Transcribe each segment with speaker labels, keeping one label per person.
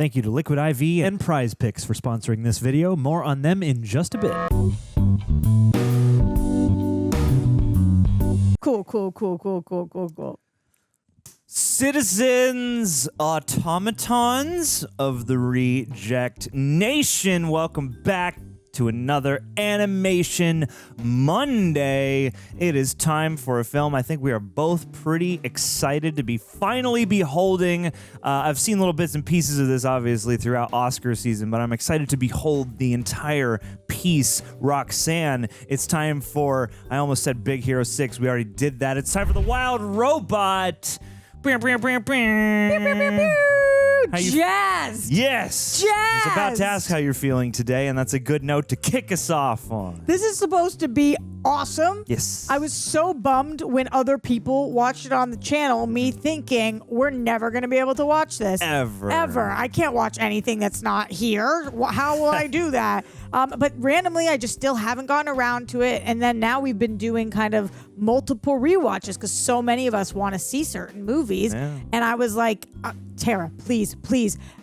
Speaker 1: Thank you to Liquid IV and Prize Picks for sponsoring this video. More on them in just a bit.
Speaker 2: Cool.
Speaker 1: Citizens, automatons of the Reject Nation, welcome back to another Animation Monday. It is time for a film I think we are both pretty excited to be finally beholding. I've seen little bits and pieces of this, obviously, throughout Oscar season, but I'm excited to behold the entire piece. Roxanne, it's time for, I almost said Big Hero 6, we already did that. It's time for The Wild Robot.
Speaker 2: Jazz!
Speaker 1: Yes!
Speaker 2: Jazz!
Speaker 1: I was about to ask how you're feeling today, and that's a good note to kick us off on.
Speaker 2: This is supposed to be awesome.
Speaker 1: Yes.
Speaker 2: I was so bummed when other people watched it on the channel, me thinking, we're never going to be able to watch this.
Speaker 1: Ever.
Speaker 2: I can't watch anything that's not here. How will I do that? But randomly, I just still haven't gotten around to it. And then now we've been doing kind of multiple rewatches because so many of us want to see certain movies.
Speaker 1: Yeah.
Speaker 2: And I was like, Tara, please.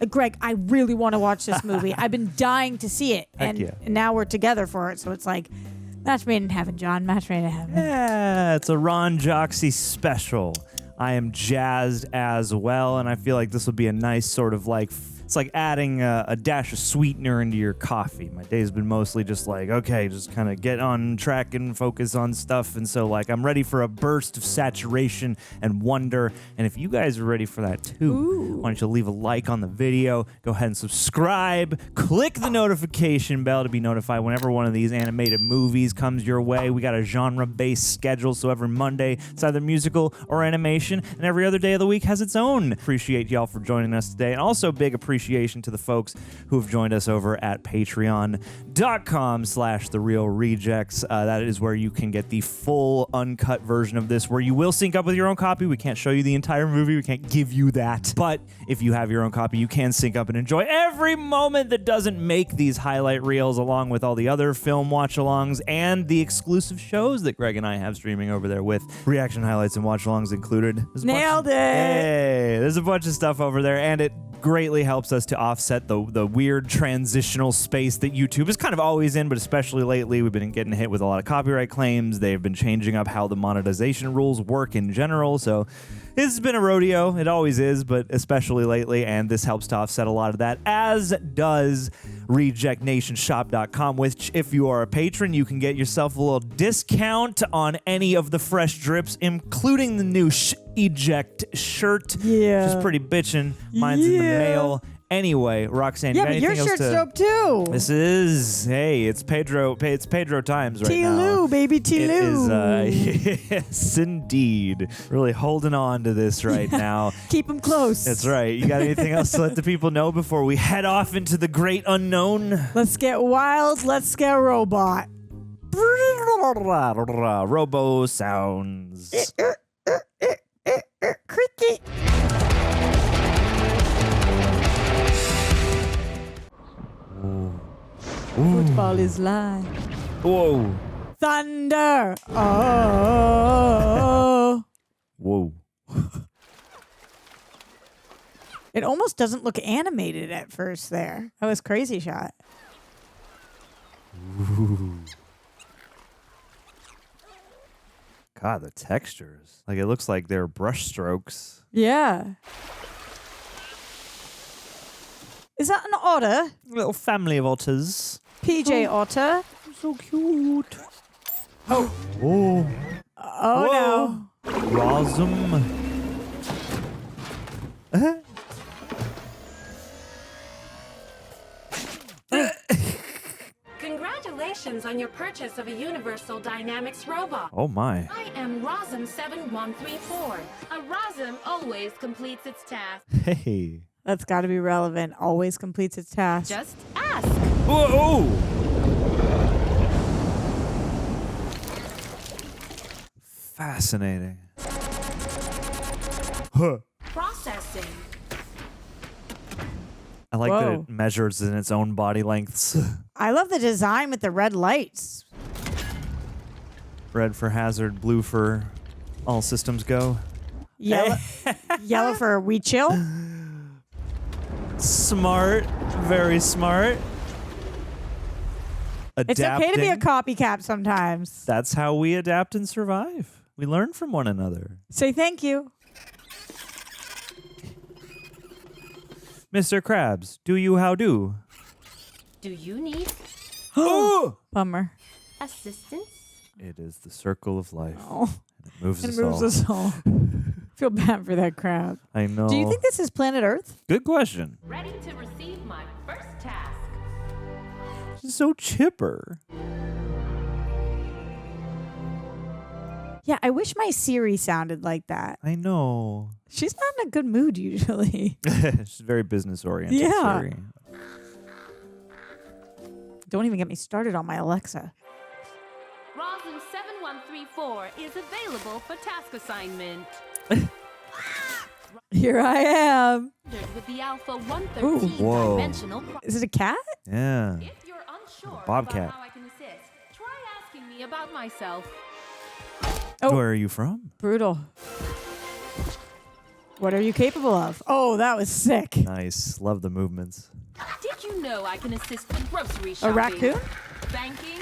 Speaker 2: Greg, I really want to watch this movie. I've been dying to see it.
Speaker 1: Heck
Speaker 2: And
Speaker 1: yeah.
Speaker 2: now we're together for it. So it's like, match made in heaven, John. Match made in heaven.
Speaker 1: Yeah, it's a Ron Joxie special. I am jazzed as well, and I feel like this will be a nice sort of like, it's like adding a dash of sweetener into your coffee. My day's been mostly just like, okay, just kind of get on track and focus on stuff. And so like I'm ready for a burst of saturation and wonder. And if you guys are ready for that too, why don't you leave a like on the video, go ahead and subscribe, click the notification bell to be notified whenever one of these animated movies comes your way. We got a genre-based schedule, so every Monday it's either musical or animation, and every other day of the week has its own. Appreciate y'all for joining us today, and also big appreciation to the folks who have joined us over at patreon.com/therealrejects. That is where you can get the full uncut version of this, where you will sync up with your own copy. We can't show you the entire movie. We can't give you that. But if you have your own copy, you can sync up and enjoy every moment that doesn't make these highlight reels, along with all the other film watch-alongs and the exclusive shows that Greg and I have streaming over there with reaction highlights and watch-alongs included.
Speaker 2: Nailed it.
Speaker 1: Hey, there's a bunch of stuff over there, and it greatly helps us to offset the weird transitional space that YouTube is kind of always in, but especially lately we've been getting hit with a lot of copyright claims. They've been changing up how the monetization rules work in general, so it's been a rodeo. It always is, but especially lately, and this helps to offset a lot of that, as does RejectNationShop.com, which if you are a patron, you can get yourself a little discount on any of the fresh drips, including the new Eject shirt, which is pretty bitchin'. Mine's in the mail. Anyway, Roxanne, you got
Speaker 2: but your
Speaker 1: anything else
Speaker 2: shirt's dope too.
Speaker 1: This is, hey, it's Pedro times right now.
Speaker 2: T-Lou, baby, T-Lou.
Speaker 1: It is, yes, indeed. Really holding on to this right now.
Speaker 2: Keep them close.
Speaker 1: That's right. You got anything else to let the people know before we head off into the great unknown?
Speaker 2: Let's get wild. Let's get robot.
Speaker 1: Robo sounds.
Speaker 2: Cricket. Football is live.
Speaker 1: Whoa.
Speaker 2: Thunder. Oh.
Speaker 1: Whoa.
Speaker 2: It almost doesn't look animated at first there. That was crazy shot.
Speaker 1: Ooh. God, the textures. Like, it looks like they're brush strokes.
Speaker 2: Yeah. Is that an otter?
Speaker 1: A little family of otters.
Speaker 2: PJ Otter.
Speaker 1: So cute.
Speaker 2: Oh.
Speaker 1: Oh.
Speaker 2: Oh, no.
Speaker 1: Rosum.
Speaker 3: Congratulations on your purchase of a Universal Dynamics robot.
Speaker 1: Oh my.
Speaker 3: I am Rosum7134. A Rosum always completes its task.
Speaker 1: Hey.
Speaker 2: That's got to be relevant. Always completes its task.
Speaker 3: Just ask.
Speaker 1: Whoa. Fascinating. Huh.
Speaker 3: Processing.
Speaker 1: I like that
Speaker 2: Whoa.
Speaker 1: it measures in its own body lengths.
Speaker 2: I love the design with the red lights.
Speaker 1: Red for hazard, blue for all systems go.
Speaker 2: Yellow, yellow for we chill.
Speaker 1: Smart. Very smart.
Speaker 2: It's okay to be a copycat sometimes.
Speaker 1: That's how we adapt and survive. We learn from one another.
Speaker 2: Say thank you.
Speaker 1: Mr. Krabs, do you how do?
Speaker 3: Do you need
Speaker 1: Oh!
Speaker 2: Bummer.
Speaker 3: assistance?
Speaker 1: It is the circle of life.
Speaker 2: Oh,
Speaker 1: And it moves,
Speaker 2: it
Speaker 1: us,
Speaker 2: moves
Speaker 1: all.
Speaker 2: us all. Feel bad for that crab.
Speaker 1: I know.
Speaker 2: Do you think this is planet Earth?
Speaker 1: Good question.
Speaker 3: Ready to receive my first task.
Speaker 1: She's so chipper.
Speaker 2: Yeah, I wish my Siri sounded like that.
Speaker 1: I know.
Speaker 2: She's not in a good mood usually.
Speaker 1: She's very business oriented.
Speaker 2: Yeah.
Speaker 1: Siri.
Speaker 2: Don't even get me started on my Alexa.
Speaker 3: Rosin 7134 is available for task assignment.
Speaker 2: Here I am.
Speaker 3: With the Alpha 113
Speaker 2: Ooh,
Speaker 1: whoa.
Speaker 3: dimensional.
Speaker 2: Is it a cat?
Speaker 1: Yeah.
Speaker 3: If you're unsure
Speaker 1: Bobcat.
Speaker 3: about how I can assist, try asking me about myself.
Speaker 2: Oh.
Speaker 1: Where are you from?
Speaker 2: Brutal. What are you capable of? Oh, that was sick.
Speaker 1: Nice. Love the movements.
Speaker 3: Did you know I can assist with grocery
Speaker 2: A
Speaker 3: shopping?
Speaker 2: raccoon?
Speaker 3: Banking?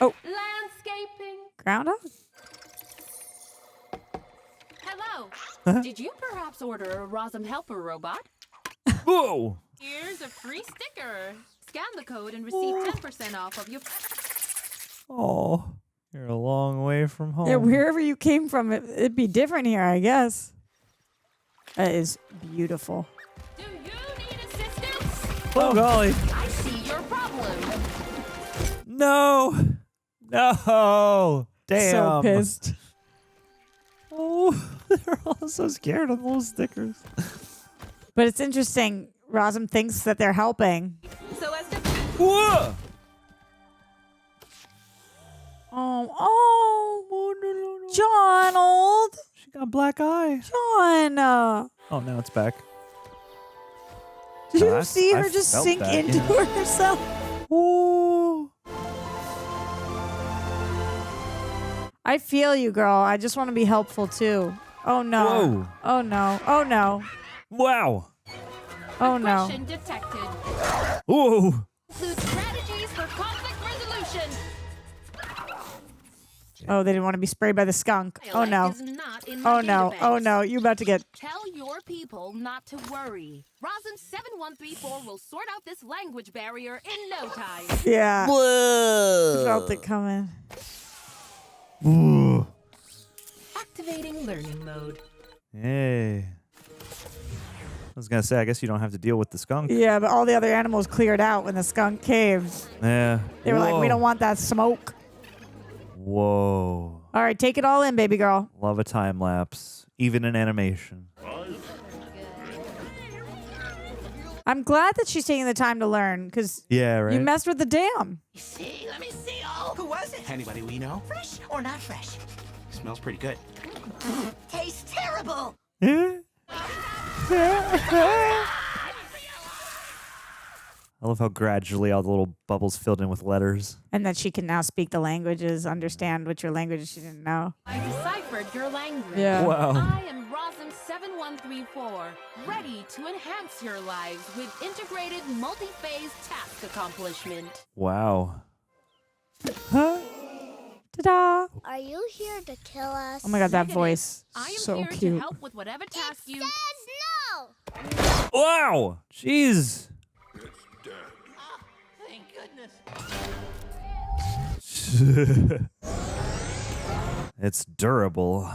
Speaker 2: Oh.
Speaker 3: Landscaping?
Speaker 2: Groundhog?
Speaker 3: Hello. Did you perhaps order a Rosum helper robot?
Speaker 1: Whoa!
Speaker 3: Here's a free sticker. Scan the code and receive 10% off of your...
Speaker 1: Oh, you're a long way from home.
Speaker 2: Yeah, wherever you came from, it'd be different here, I guess. That is beautiful.
Speaker 3: Do you need assistance?
Speaker 1: Oh, golly.
Speaker 3: I see your problem.
Speaker 1: No. No. Damn.
Speaker 2: So pissed.
Speaker 1: Oh, they're all so scared of those stickers.
Speaker 2: But it's interesting. Rosum thinks that they're helping.
Speaker 3: So as to...
Speaker 1: Whoa!
Speaker 2: Donald.
Speaker 1: She got black eye.
Speaker 2: John.
Speaker 1: Oh, now it's back.
Speaker 2: Did you
Speaker 1: I-
Speaker 2: see
Speaker 1: I
Speaker 2: her just
Speaker 1: felt
Speaker 2: sink
Speaker 1: that,
Speaker 2: into
Speaker 1: yeah.
Speaker 2: herself?
Speaker 1: Oh.
Speaker 2: I feel you, girl. I just want to be helpful too. Oh no.
Speaker 1: Whoa.
Speaker 2: Oh no. Oh no.
Speaker 1: Wow.
Speaker 2: Oh no.
Speaker 3: Aggression detected.
Speaker 1: Whoa.
Speaker 3: Includes strategies for conflict resolution.
Speaker 2: Oh, they didn't want to be sprayed by the skunk. Oh no.
Speaker 3: Is not in my
Speaker 2: Oh no.
Speaker 3: database.
Speaker 2: Oh no. You about to get.
Speaker 3: Tell your people not to worry. Rosin 7134 will sort out this language barrier in no time.
Speaker 2: Yeah.
Speaker 1: Whoa.
Speaker 2: Felt it coming.
Speaker 1: Ooh.
Speaker 3: Activating learning mode.
Speaker 1: Hey. I was gonna say, I guess you don't have to deal with the skunk.
Speaker 2: Yeah, but all the other animals cleared out when the skunk came.
Speaker 1: Yeah.
Speaker 2: They were like, we
Speaker 1: Whoa.
Speaker 2: don't want that smoke.
Speaker 1: Whoa.
Speaker 2: All right, take it all in, baby girl.
Speaker 1: Love a time lapse, even in animation.
Speaker 2: I'm glad that she's taking the time to learn because
Speaker 1: Yeah, right.
Speaker 2: you messed with the dam.
Speaker 4: See, let me see. Oh, who was it? Anybody we know? Fresh or not fresh? Smells pretty good. Tastes terrible.
Speaker 1: I love how gradually all the little bubbles filled in with letters.
Speaker 2: And that she can now speak the languages, understand which your languages she didn't know.
Speaker 3: I deciphered your language.
Speaker 2: Yeah.
Speaker 1: Wow.
Speaker 3: I am Rosin 7134, ready to enhance your lives with integrated multi-phase task accomplishment.
Speaker 1: Wow.
Speaker 2: Ta-da!
Speaker 5: Are you here to kill us?
Speaker 2: Oh my god, that
Speaker 3: Negative.
Speaker 2: voice.
Speaker 3: I am
Speaker 2: So
Speaker 3: here
Speaker 2: cute.
Speaker 3: to help with whatever task you...
Speaker 5: Says no!
Speaker 1: Wow. Jeez.
Speaker 4: Thank goodness.
Speaker 1: It's durable.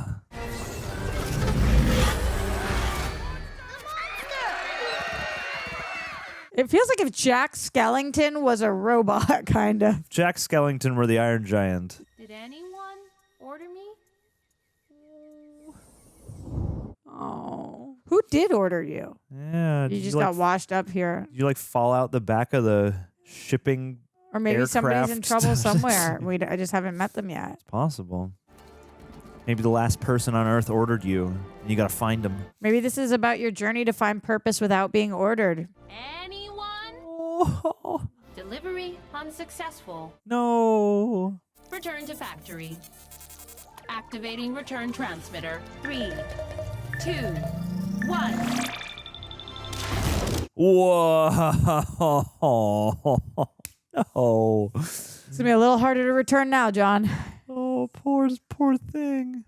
Speaker 2: It feels like if Jack Skellington was a robot, kind of.
Speaker 1: Jack Skellington were the Iron Giant.
Speaker 3: Did anyone order me?
Speaker 2: Oh. Who did order you?
Speaker 1: Yeah.
Speaker 2: You
Speaker 1: did
Speaker 2: just
Speaker 1: like,
Speaker 2: got washed up here.
Speaker 1: Did you like fall out the back of the shipping?
Speaker 2: Or maybe somebody's in
Speaker 1: aircraft?
Speaker 2: trouble somewhere. I just haven't met them yet.
Speaker 1: Possible. Maybe the last person on Earth ordered you, and you gotta find him.
Speaker 2: Maybe this is about your journey to find purpose without being ordered.
Speaker 3: Anyone?
Speaker 1: Oh,
Speaker 3: Delivery unsuccessful.
Speaker 1: no.
Speaker 3: Return to factory. Activating return transmitter. 3, 2, 1.
Speaker 1: Whoa. No.
Speaker 2: It's gonna be a little harder to return now, John.
Speaker 1: Oh, poor thing.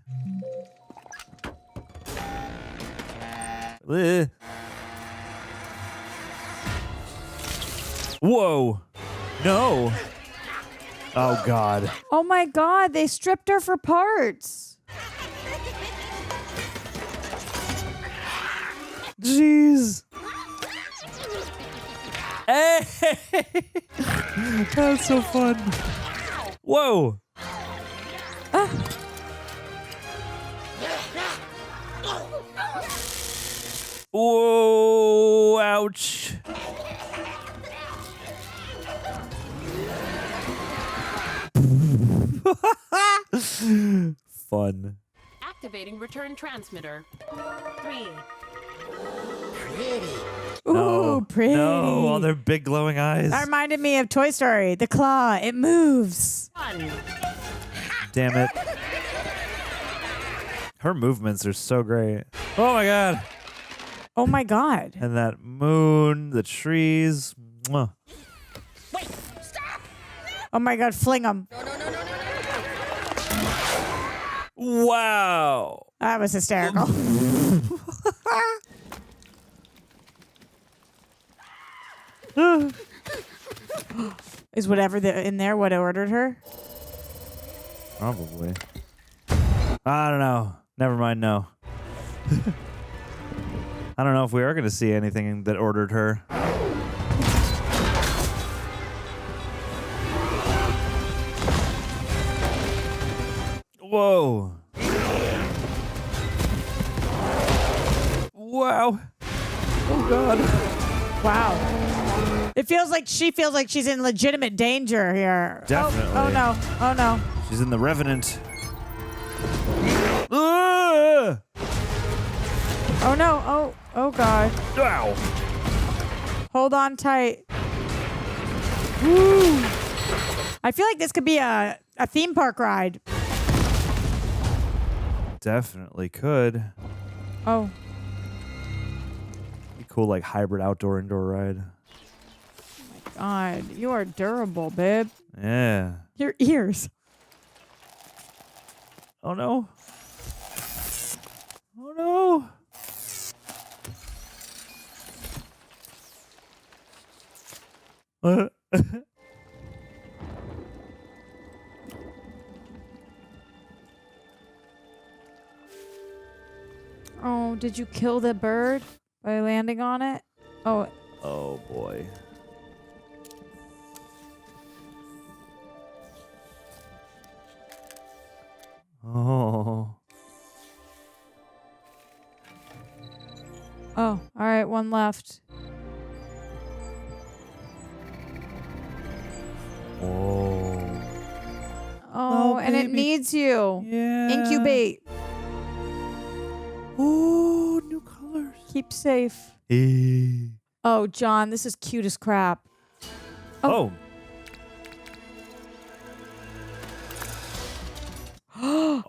Speaker 1: Whoa. No. Oh, God.
Speaker 2: Oh my God, they stripped her for parts.
Speaker 1: Jeez. Hey. That's so fun. Whoa. Whoa. Ouch. Fun.
Speaker 3: Activating return transmitter. 3.
Speaker 2: Ooh, pretty.
Speaker 1: No, all their big glowing eyes.
Speaker 2: That reminded me of Toy Story. The claw, it moves.
Speaker 3: 1.
Speaker 1: Damn it. Her movements are so great. Oh my God.
Speaker 2: Oh my God.
Speaker 1: And that moon, the trees. Mwah.
Speaker 2: Oh my God, fling them.
Speaker 1: Wow.
Speaker 2: That was hysterical. Is whatever in there what ordered her?
Speaker 1: Probably. I don't know. Never mind, no. I don't know if we are going to see anything that ordered her. Whoa. Wow. Oh, God.
Speaker 2: Wow. It feels like she feels like she's in legitimate danger here.
Speaker 1: Definitely.
Speaker 2: Oh no. Oh no.
Speaker 1: She's in the Revenant. Ah!
Speaker 2: Oh no. Oh God.
Speaker 1: Ow.
Speaker 2: Hold on tight. Woo. I feel like this could be a theme park ride.
Speaker 1: Definitely could.
Speaker 2: Oh.
Speaker 1: Be cool, like hybrid outdoor-indoor ride.
Speaker 2: God, you are durable, babe.
Speaker 1: Yeah.
Speaker 2: Your ears.
Speaker 1: Oh no. Oh no.
Speaker 2: Oh, did you kill the bird by landing on it? Oh.
Speaker 1: Oh boy. Oh.
Speaker 2: Oh, all right, one left.
Speaker 1: Oh.
Speaker 2: Oh, and it
Speaker 1: baby.
Speaker 2: needs you.
Speaker 1: Yeah.
Speaker 2: Incubate.
Speaker 1: Oh, new colors.
Speaker 2: Keep safe.
Speaker 1: Eh.
Speaker 2: Oh, John, this is cute as crap.
Speaker 1: Oh.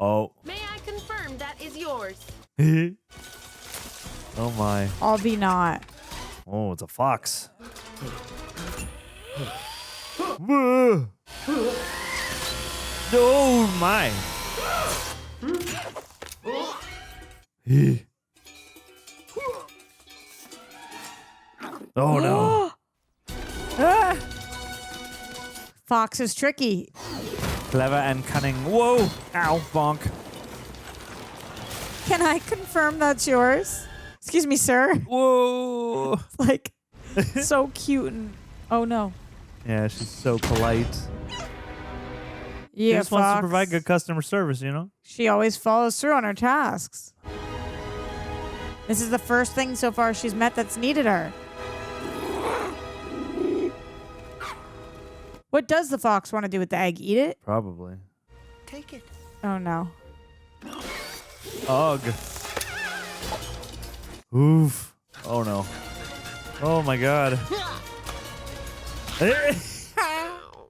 Speaker 1: Oh.
Speaker 3: May I confirm that is yours?
Speaker 1: Oh my.
Speaker 2: I'll be not.
Speaker 1: Oh, it's a fox. Oh my. Oh no.
Speaker 2: Ah! Fox is tricky.
Speaker 1: Clever and cunning. Whoa. Ow. Bonk.
Speaker 2: Can I confirm that's yours? Excuse me, sir.
Speaker 1: Whoa.
Speaker 2: Like, so cute and... Oh, no.
Speaker 1: Yeah, she's so polite. She
Speaker 2: Yeah,
Speaker 1: just wants to
Speaker 2: Fox.
Speaker 1: provide good customer service, you know?
Speaker 2: She always follows through on her tasks. This is the first thing so far she's met that's needed her. What does the fox want to do with the egg? Eat it?
Speaker 1: Probably.
Speaker 4: Take it.
Speaker 2: Oh, no.
Speaker 1: Ugh. Oof. Oh no. Oh my god.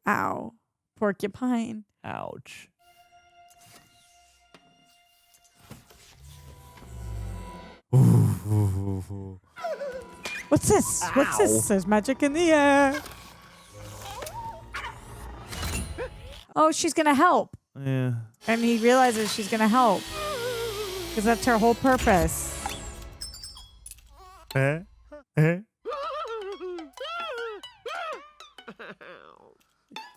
Speaker 2: Ow. Porcupine.
Speaker 1: Ouch.
Speaker 2: What's this? What's
Speaker 1: Ow.
Speaker 2: this? There's magic in the air. Oh, she's gonna help.
Speaker 1: Yeah.
Speaker 2: And he realizes she's gonna help. Because that's her whole purpose.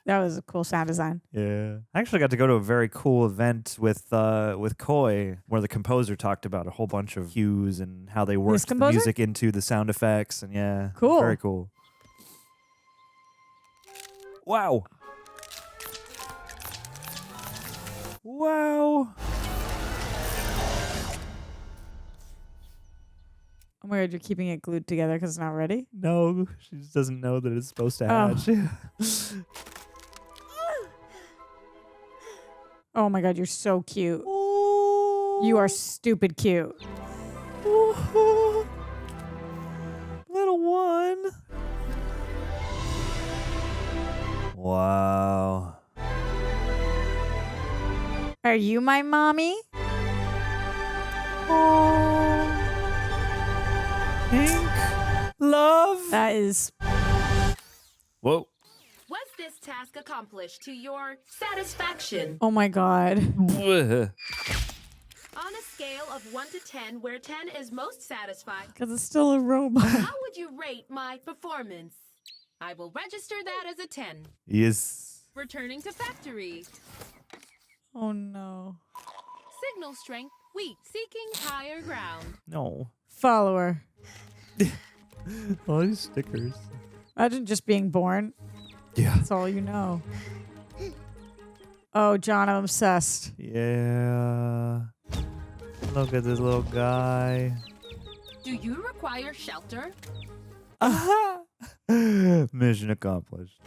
Speaker 2: That was a cool sound design.
Speaker 1: Yeah. I actually got to go to a very cool event with Koi where the composer talked about a whole bunch of cues and how they worked the
Speaker 2: composer?
Speaker 1: music into the sound effects and yeah.
Speaker 2: Cool.
Speaker 1: Very cool. Wow. Wow.
Speaker 2: Oh my god, you're keeping it glued together because it's not ready?
Speaker 1: No, she just doesn't know that it's supposed to
Speaker 2: Oh.
Speaker 1: hatch.
Speaker 2: Oh my god, you're so cute. You are stupid cute.
Speaker 1: Little one. Wow.
Speaker 2: Are you my mommy?
Speaker 1: Pink. Love.
Speaker 2: That is.
Speaker 1: Whoa.
Speaker 3: Was this task accomplished to your satisfaction?
Speaker 2: Oh my god.
Speaker 3: On a scale of 1 to 10, where 10 is most satisfied,
Speaker 2: Because it's still a robot.
Speaker 3: how would you rate my performance? I will register that as a 10.
Speaker 1: Yes.
Speaker 3: Returning to factory.
Speaker 2: Oh no.
Speaker 3: Signal strength weak. Seeking higher ground.
Speaker 1: No.
Speaker 2: Follower.
Speaker 1: All these stickers.
Speaker 2: Imagine just being born.
Speaker 1: Yeah.
Speaker 2: That's all you know. Oh, John, I'm obsessed.
Speaker 1: Yeah. Look at this little guy.
Speaker 3: Do you require shelter?
Speaker 1: Mission accomplished.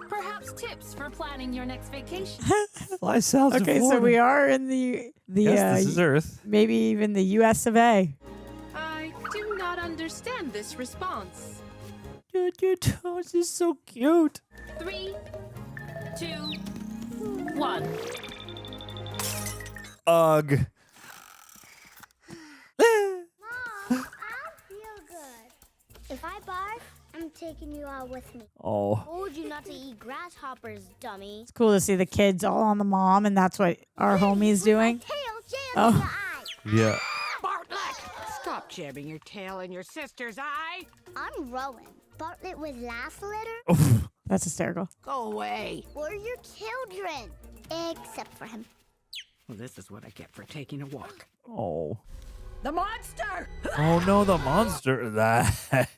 Speaker 3: Perhaps tips for planning your next vacation.
Speaker 1: Fly south to
Speaker 2: Okay, so
Speaker 1: Florida.
Speaker 2: we are in the
Speaker 1: Yes, this is Earth.
Speaker 2: maybe even the US of A.
Speaker 3: I do not understand this response.
Speaker 1: Dude, your toes is so cute.
Speaker 3: 3, 2, 1.
Speaker 1: Ugh.
Speaker 5: Mom, I feel good. If I barf, I'm taking you out with me.
Speaker 1: Oh.
Speaker 5: Told you not to eat grasshoppers, dummy.
Speaker 2: It's cool to see the kids all on the mom, and that's what our homie's doing.
Speaker 5: Tail jammed
Speaker 2: Oh.
Speaker 5: in your eye.
Speaker 1: Yeah.
Speaker 6: Bartlett! Stop jamming your tail in your sister's eye.
Speaker 5: I'm Rowan. Bartlett was last litter.
Speaker 2: That's hysterical.
Speaker 6: Go away.
Speaker 5: We're your children. Except for him.
Speaker 6: Well, this is what I get for taking a walk.
Speaker 1: Oh.
Speaker 6: The monster!
Speaker 1: Oh no, the monster. That.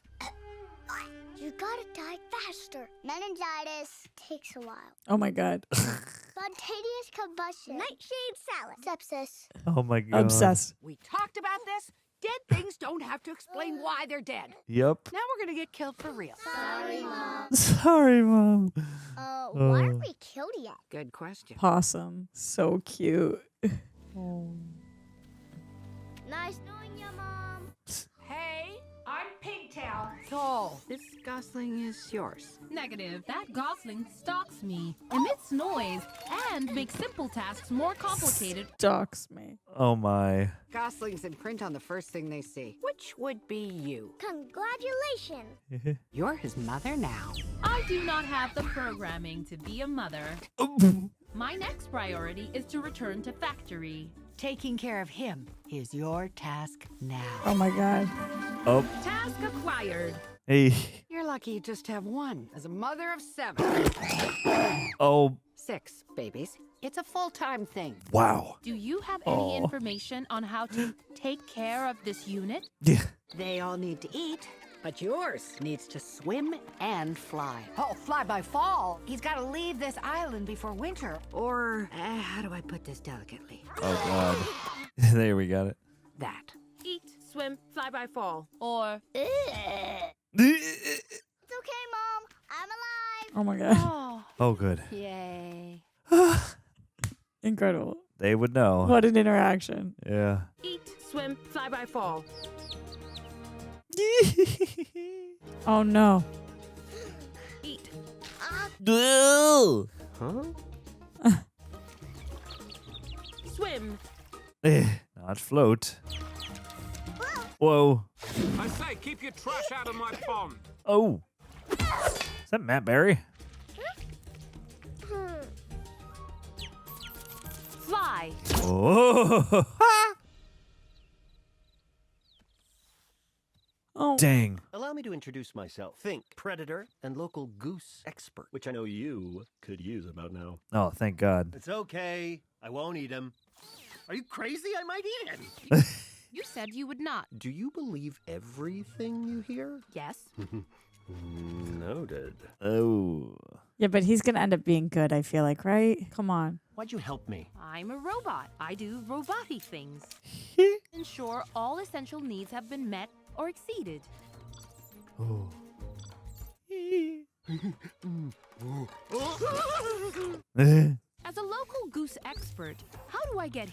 Speaker 5: You gotta die faster. Meningitis takes a while.
Speaker 2: Oh my god.
Speaker 5: Spontaneous combustion. Nightshade salad. Sepsis.
Speaker 1: Oh my god.
Speaker 2: Obsessed.
Speaker 6: We talked about this. Dead things don't have to explain why they're dead.
Speaker 1: Yep.
Speaker 6: Now we're gonna get killed for real.
Speaker 5: Sorry, Mom.
Speaker 1: Sorry, Mom.
Speaker 5: Why aren't we killed yet?
Speaker 6: Good question.
Speaker 2: Possum. So cute.
Speaker 5: Nice knowing you, Mom.
Speaker 6: Hey, I'm Pinktail. So, this gosling is yours.
Speaker 3: Negative. That gosling stalks me, emits noise, and makes simple tasks more complicated.
Speaker 2: Stalks me.
Speaker 1: Oh my.
Speaker 6: Goslings imprint on the first thing they see, which would be you.
Speaker 5: Congratulations.
Speaker 6: You're his mother now.
Speaker 3: I do not have the programming to be a mother. My next priority is to return to factory.
Speaker 6: Taking care of him is your task now.
Speaker 2: Oh my god.
Speaker 1: Oh.
Speaker 3: Task acquired.
Speaker 1: Hey.
Speaker 6: You're lucky you just have one. As a mother of 7.
Speaker 1: Oh.
Speaker 6: 6 babies. It's a full-time thing.
Speaker 1: Wow.
Speaker 3: Do you have any information on how to take care of this unit?
Speaker 1: Yeah.
Speaker 6: They all need to eat, but yours needs to swim and fly. Oh, fly by fall. He's got to leave this island before winter. Or, how do I put this delicately?
Speaker 1: Oh god. There we got it.
Speaker 6: That.
Speaker 3: Eat, swim, fly by fall. Or
Speaker 5: It's okay, Mom. I'm alive.
Speaker 2: Oh my god.
Speaker 6: Oh,
Speaker 1: Oh good.
Speaker 6: yay.
Speaker 2: Incredible.
Speaker 1: They would know.
Speaker 2: What an interaction.
Speaker 1: Yeah.
Speaker 3: eat, swim, fly by fall.
Speaker 2: Oh no.
Speaker 3: Eat.
Speaker 1: Huh?
Speaker 3: Swim.
Speaker 1: No, Not float. Whoa.
Speaker 7: I say, keep your trash out of my pond.
Speaker 1: Oh. Is that Matt Berry?
Speaker 3: Fly.
Speaker 1: Oh.
Speaker 2: Oh.
Speaker 1: Dang.
Speaker 8: Allow me to introduce myself. Fink, predator and local goose expert, which I know you could use about now.
Speaker 1: Oh, thank God.
Speaker 8: It's okay. I won't eat him. Are you crazy? I might eat him.
Speaker 3: You said you would not.
Speaker 8: Do you believe everything you hear?
Speaker 3: Yes.
Speaker 8: Noted.
Speaker 1: Oh.
Speaker 2: Yeah, but he's gonna end up being good, I feel like, right? Come on.
Speaker 8: Why'd you help me?
Speaker 3: I'm a robot. I do robot-y things. Ensure all essential needs have been met or exceeded.
Speaker 1: Oh.
Speaker 3: As a local goose expert, how do I get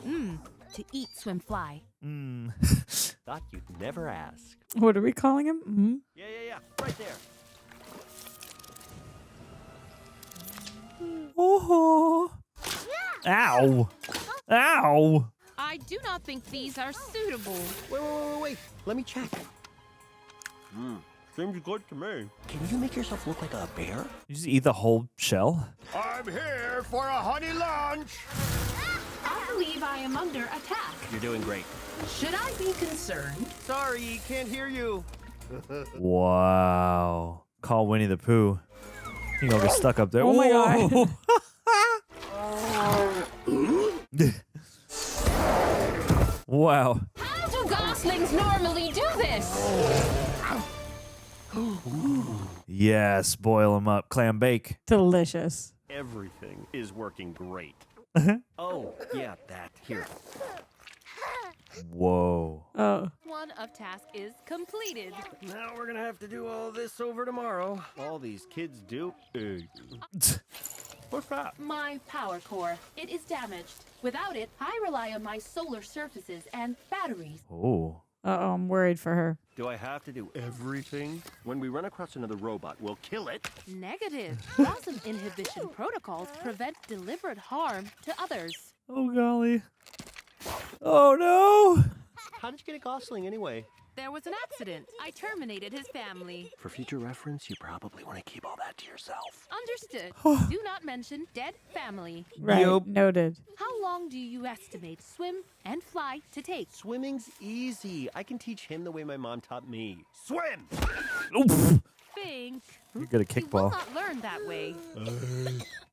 Speaker 3: to eat, swim, fly?
Speaker 8: Thought you'd never ask.
Speaker 2: What are we calling him? Mm-hmm.
Speaker 8: Yeah. Right there.
Speaker 1: Oh. Ow. Ow.
Speaker 3: I do not think these are suitable.
Speaker 8: Wait. Let me check. Seems good to me. Can you make yourself look like a bear?
Speaker 1: You just eat the whole shell?
Speaker 7: I'm here for a honey lunch.
Speaker 3: I believe I am under attack.
Speaker 8: You're doing great.
Speaker 3: Should I be concerned?
Speaker 8: Sorry, can't hear you.
Speaker 1: Wow. Call Winnie the Pooh. You gonna get stuck up there.
Speaker 2: Oh my God.
Speaker 1: Wow.
Speaker 3: How do goslings normally do this?
Speaker 1: Yes, boil them up. Clam bake.
Speaker 2: Delicious.
Speaker 8: Everything is working great. Oh, yeah, that. Here.
Speaker 1: Whoa.
Speaker 2: Oh.
Speaker 3: One of task is completed.
Speaker 8: Now we're gonna have to do all this over tomorrow. All these kids do. What's that?
Speaker 3: My power core. It is damaged. Without it, I rely on my solar surfaces and batteries.
Speaker 1: Oh.
Speaker 2: Uh-oh, I'm worried for her.
Speaker 8: Do I have to do everything? When we run across another robot, we'll kill it.
Speaker 3: Negative. Possum inhibition protocols prevent deliberate harm to others.
Speaker 1: Oh, golly. Oh, no.
Speaker 8: How did you get a gosling anyway?
Speaker 3: There was an accident. I terminated his family.
Speaker 8: For future reference, you probably want to keep all that to yourself.
Speaker 3: Understood. Do not mention dead family.
Speaker 2: Right.
Speaker 1: Yup.
Speaker 2: Noted.
Speaker 3: How long do you estimate swim and fly to take?
Speaker 8: Swimming's easy. I can teach him the way my mom taught me. Swim!
Speaker 1: Oof.
Speaker 3: Fink.
Speaker 1: You're good at
Speaker 3: You will
Speaker 1: kickball.
Speaker 3: not learn that way.
Speaker 2: Oh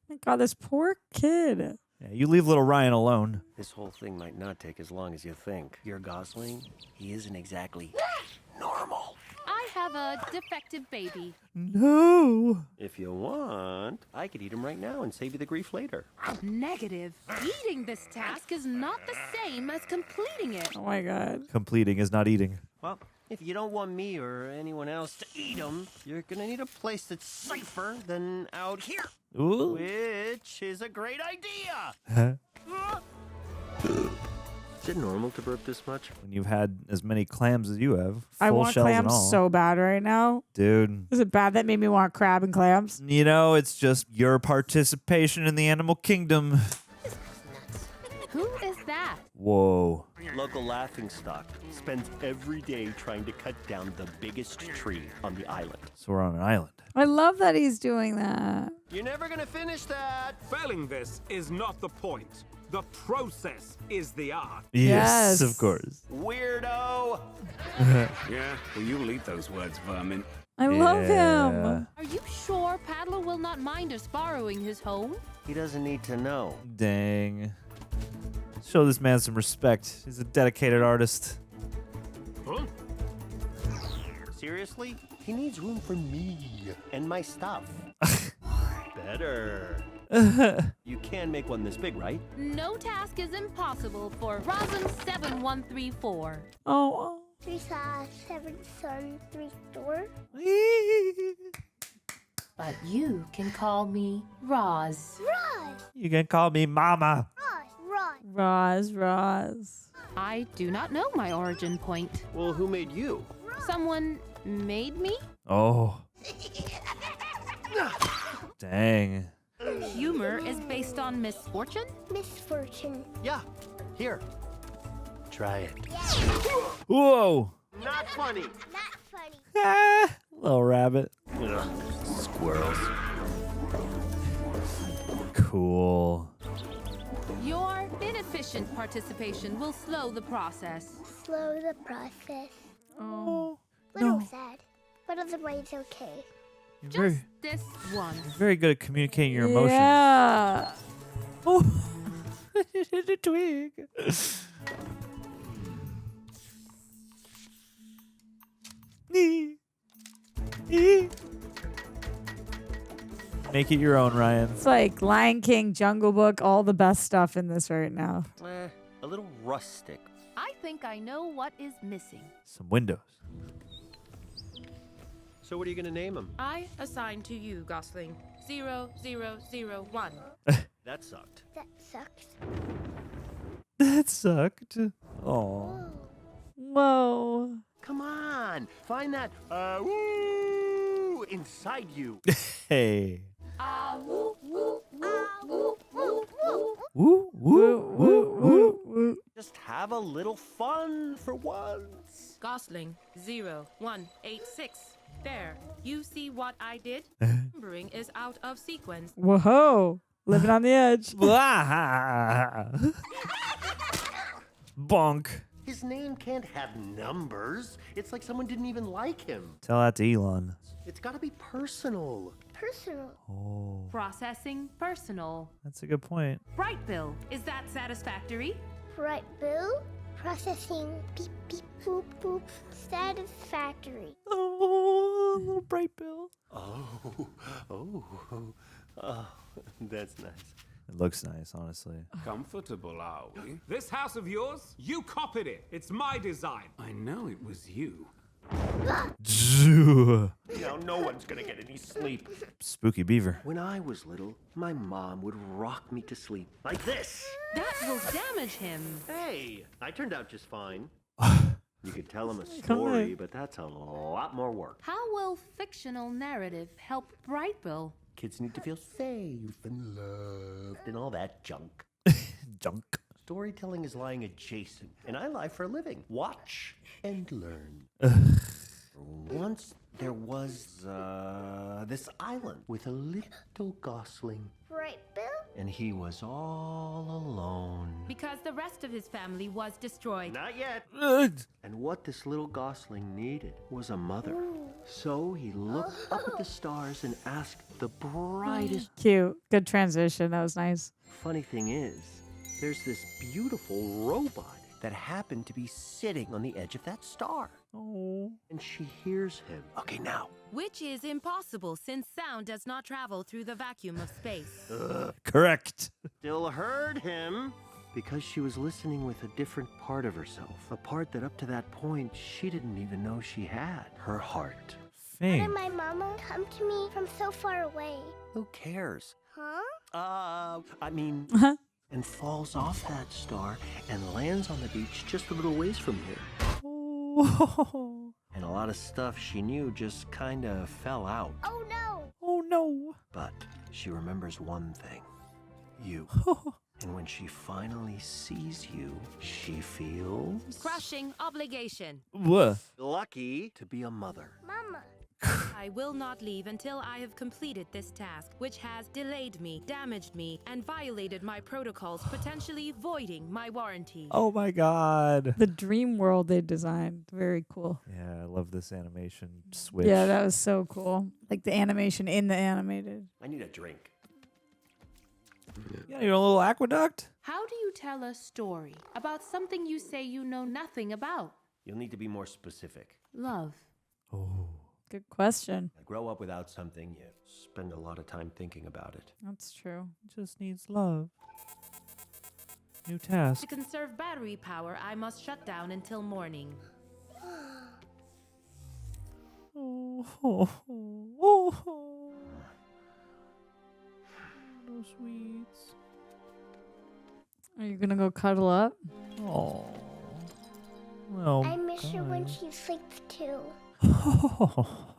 Speaker 2: my God, this poor kid.
Speaker 1: Yeah, you leave little Ryan alone.
Speaker 8: This whole thing might not take as long as you think. Your gosling, he isn't exactly normal.
Speaker 3: I have a defective baby.
Speaker 1: No.
Speaker 8: If you want, I could eat him right now and save you the grief later.
Speaker 3: Negative. Eating this task is not the same as completing it.
Speaker 2: Oh my God.
Speaker 1: Completing is not eating.
Speaker 8: Well, if you don't want me or anyone else to eat him, you're gonna need a place that's safer than out here.
Speaker 1: Ooh.
Speaker 8: Which is a great idea!
Speaker 1: Huh?
Speaker 8: Is it normal to burp this much?
Speaker 1: When you've had as many clams as you have.
Speaker 2: I
Speaker 1: full
Speaker 2: want
Speaker 1: shells and
Speaker 2: clams
Speaker 1: all.
Speaker 2: so bad right now.
Speaker 1: Dude.
Speaker 2: Is it bad that made me want crab and clams?
Speaker 1: You know, it's just your participation in the animal kingdom.
Speaker 3: Who is that?
Speaker 1: Whoa.
Speaker 8: Local laughingstock spends every day trying to cut down the biggest tree on the island.
Speaker 1: So we're on an island.
Speaker 2: I love that he's doing that.
Speaker 8: You're never gonna finish that!
Speaker 7: Failing this is not the point. The process is the art.
Speaker 2: Yes.
Speaker 1: Of course.
Speaker 8: Weirdo!
Speaker 7: Yeah, well, you'll eat those words, vermin.
Speaker 2: I love him.
Speaker 3: Are you sure Paddler will not mind us borrowing his home?
Speaker 8: He doesn't need to know.
Speaker 1: Dang. Show this man some respect. He's a dedicated artist.
Speaker 7: Huh?
Speaker 8: Seriously? He needs room for me and my stuff. Better. You can make one this big, right?
Speaker 3: No task is impossible for Rosin7134.
Speaker 2: Oh.
Speaker 5: 3 saws, 7 sun, 3 door.
Speaker 3: But you can call me Roz.
Speaker 5: Roz!
Speaker 1: You can call me Mama.
Speaker 5: Roz!
Speaker 2: Roz.
Speaker 3: I do not know my origin point.
Speaker 8: Well, who made you?
Speaker 3: Someone made me?
Speaker 1: Oh. Dang.
Speaker 3: Humor is based on misfortune?
Speaker 5: Misfortune.
Speaker 8: Yeah, here. Try it.
Speaker 1: Whoa.
Speaker 8: Not funny.
Speaker 5: Not funny.
Speaker 1: Ah, little rabbit.
Speaker 8: Ugh, squirrels.
Speaker 1: Cool.
Speaker 3: Your inefficient participation will slow the process.
Speaker 5: Slow the process.
Speaker 1: Oh,
Speaker 5: Little
Speaker 1: no.
Speaker 5: sad, but otherwise okay.
Speaker 1: You're
Speaker 3: Just
Speaker 1: very,
Speaker 3: this once.
Speaker 1: very good at communicating your emotions.
Speaker 2: Yeah.
Speaker 1: Oh, the twig. Make it your own, Ryan.
Speaker 2: It's like Lion King, Jungle Book, all the best stuff in this right now.
Speaker 8: A little rustic.
Speaker 3: I think I know what is missing.
Speaker 1: Some windows.
Speaker 8: So what are you gonna name him?
Speaker 9: I assign to you, Gosling. 0001.
Speaker 8: That sucked.
Speaker 5: That sucks.
Speaker 1: That sucked. Oh.
Speaker 2: Whoa.
Speaker 8: Come on, find that woo inside you.
Speaker 1: Hey.
Speaker 3: Woo, woo, woo, woo, woo, woo.
Speaker 1: Woo, woo, woo, woo, woo.
Speaker 8: Just have a little fun for once.
Speaker 9: Gosling 0186. There, you see what I did? Numbering is out of sequence.
Speaker 2: Whoa. Living on the edge.
Speaker 1: Blah. Bonk.
Speaker 8: His name can't have numbers. It's like someone didn't even like him.
Speaker 1: Tell that to Elon.
Speaker 8: It's gotta be personal.
Speaker 5: Personal.
Speaker 1: Oh,
Speaker 3: Processing personal.
Speaker 1: that's a good point.
Speaker 3: Brightbill, is that satisfactory?
Speaker 5: Brightbill. Processing. Beep, beep, boop, boop. Satisfactory.
Speaker 1: Oh, little Brightbill.
Speaker 8: Oh, that's nice.
Speaker 1: It looks nice, honestly.
Speaker 7: Comfortable, are we? This house of yours? You copied it. It's my design. I know it was you.
Speaker 8: Now no one's gonna get any sleep.
Speaker 1: Spooky beaver.
Speaker 8: When I was little, my mom would rock me to sleep like this.
Speaker 3: That will damage him.
Speaker 8: Hey, I turned out just fine. You could tell him a story, but that's a lot more work.
Speaker 3: How will fictional narrative help Brightbill?
Speaker 8: Kids need to feel safe and loved and all that junk.
Speaker 1: Junk.
Speaker 8: Storytelling is lying adjacent, and I lie for a living. Watch and learn. Once there was this island with a little gosling,
Speaker 5: Brightbill.
Speaker 8: and he was all alone.
Speaker 3: Because the rest of his family was destroyed.
Speaker 8: Not yet. And what this little gosling needed was a mother. So he looked up at the stars and asked the brightest.
Speaker 2: Cute. Good transition. That was nice.
Speaker 8: Funny thing is, there's this beautiful robot that happened to be sitting on the edge of that star.
Speaker 1: Oh.
Speaker 8: And she hears him. Okay, now.
Speaker 3: Which is impossible since sound does not travel through the vacuum of space.
Speaker 1: Correct.
Speaker 8: Still heard him. Because she was listening with a different part of herself. A part that up to that point, she didn't even know she had. Her heart.
Speaker 5: Why did
Speaker 1: Fink.
Speaker 5: my mama come to me from so far away?
Speaker 8: Who cares?
Speaker 5: Huh?
Speaker 8: And falls off that star and lands on the beach just a little ways from here.
Speaker 1: Oh.
Speaker 8: And a lot of stuff she knew just kind of fell out.
Speaker 5: Oh no!
Speaker 1: Oh no.
Speaker 8: But she remembers one thing. You. And when she finally sees you, she feels
Speaker 3: Crushing obligation.
Speaker 1: What?
Speaker 8: lucky to be a mother.
Speaker 5: Mama.
Speaker 3: I will not leave until I have completed this task, which has delayed me, damaged me, and violated my protocols, potentially voiding my warranty.
Speaker 1: Oh my god.
Speaker 2: The dream world they designed. Very cool.
Speaker 1: Yeah, I love this animation switch.
Speaker 2: Yeah, that was so cool. Like the animation in the animated.
Speaker 8: I need a drink.
Speaker 1: Yeah, you know, a little aqueduct?
Speaker 3: How do you tell a story about something you say you know nothing about?
Speaker 8: You'll need to be more specific.
Speaker 3: Love.
Speaker 1: Oh.
Speaker 2: Good question.
Speaker 8: I grow up without something, you spend a lot of time thinking about it.
Speaker 2: That's true.
Speaker 1: Just needs love. New task.
Speaker 3: To conserve battery power, I must shut down until morning.
Speaker 1: Oh, oh, oh, oh. No sweets.
Speaker 2: Are you gonna go cuddle up?
Speaker 1: Oh. Well,
Speaker 5: I miss her when
Speaker 1: God.
Speaker 5: she sleeps too.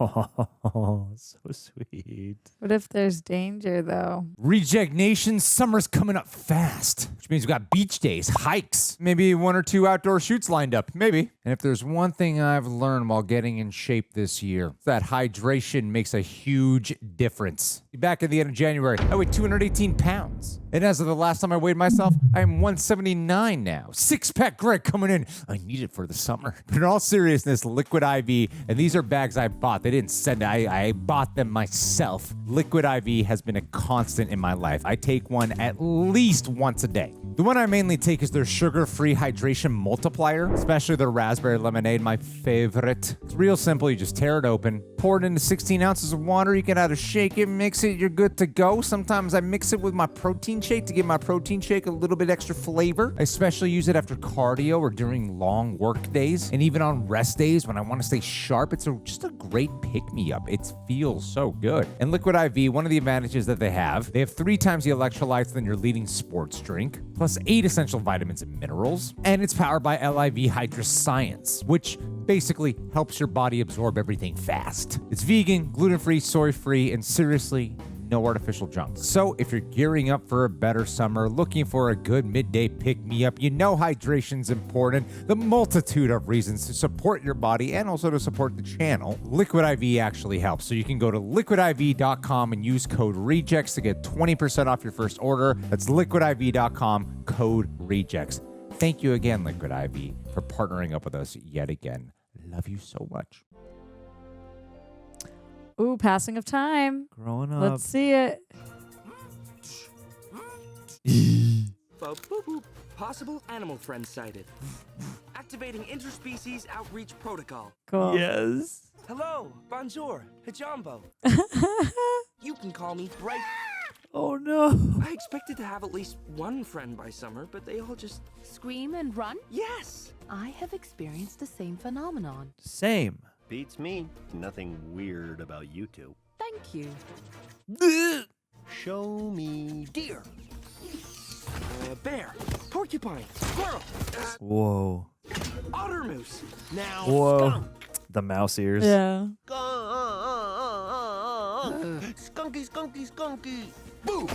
Speaker 1: Oh, so sweet.
Speaker 2: What if there's danger, though?
Speaker 10: Reject Nation, summer's coming up fast, which means we got beach days, hikes, maybe 1 or 2 outdoor shoots lined up, maybe. And if there's one thing I've learned while getting in shape this year, it's that hydration makes a huge difference. Back at the end of January, I weighed 218 pounds. And as of the last time I weighed myself, I am 179 now. Six-pack Greg coming in. I need it for the summer. But in all seriousness, Liquid IV, and these are bags I bought. They didn't send it. I bought them myself. Liquid IV has been a constant in my life. I take one at least once a day. The one I mainly take is their sugar-free hydration multiplier, especially their raspberry lemonade, my favorite. It's real simple. You just tear it open, pour it into 16 ounces of water. You can either shake it, mix it, you're good to go. Sometimes I mix it with my protein shake to give my protein shake a little bit extra flavor. I especially use it after cardio or during long work days, and even on rest days when I want to stay sharp. It's just a great pick-me-up. It feels so good. And Liquid IV, one of the advantages that they have 3 times the electrolytes than your leading sports drink, plus 8 essential vitamins and minerals, and it's powered by LIV Hydra Science, which basically helps your body absorb everything fast. It's vegan, gluten-free, soy-free, and seriously, no artificial junk. So if you're gearing up for a better summer, looking for a good midday pick-me-up, you know hydration's important, the multitude of reasons to support your body and also to support the channel, Liquid IV actually helps. So you can go to liquidiv.com and use code REJECTS to get 20% off your first order. That's liquidiv.com, code REJECTS. Thank you again, Liquid IV, for partnering up with us yet again. Love you so much.
Speaker 2: Ooh, passing of time.
Speaker 1: Growing up.
Speaker 2: Let's see it.
Speaker 11: Possible animal friend sighted. Activating interspecies outreach protocol.
Speaker 2: Cool.
Speaker 1: Yes.
Speaker 11: Hello, bonjour, hijambo. You can call me Bright.
Speaker 1: Oh no.
Speaker 11: I expected to have at least one friend by summer, but they all just
Speaker 3: Scream and run?
Speaker 11: yes.
Speaker 3: I have experienced the same phenomenon.
Speaker 1: Same.
Speaker 8: Beats me. Nothing weird about you two.
Speaker 3: Thank you.
Speaker 8: Show me deer.
Speaker 11: Bear, porcupine, squirrel,
Speaker 1: Whoa.
Speaker 11: otter moose. Now
Speaker 1: Whoa.
Speaker 11: skunk.
Speaker 1: The mouse ears.
Speaker 2: Yeah.
Speaker 8: Skunky, skunky, skunky. Boo!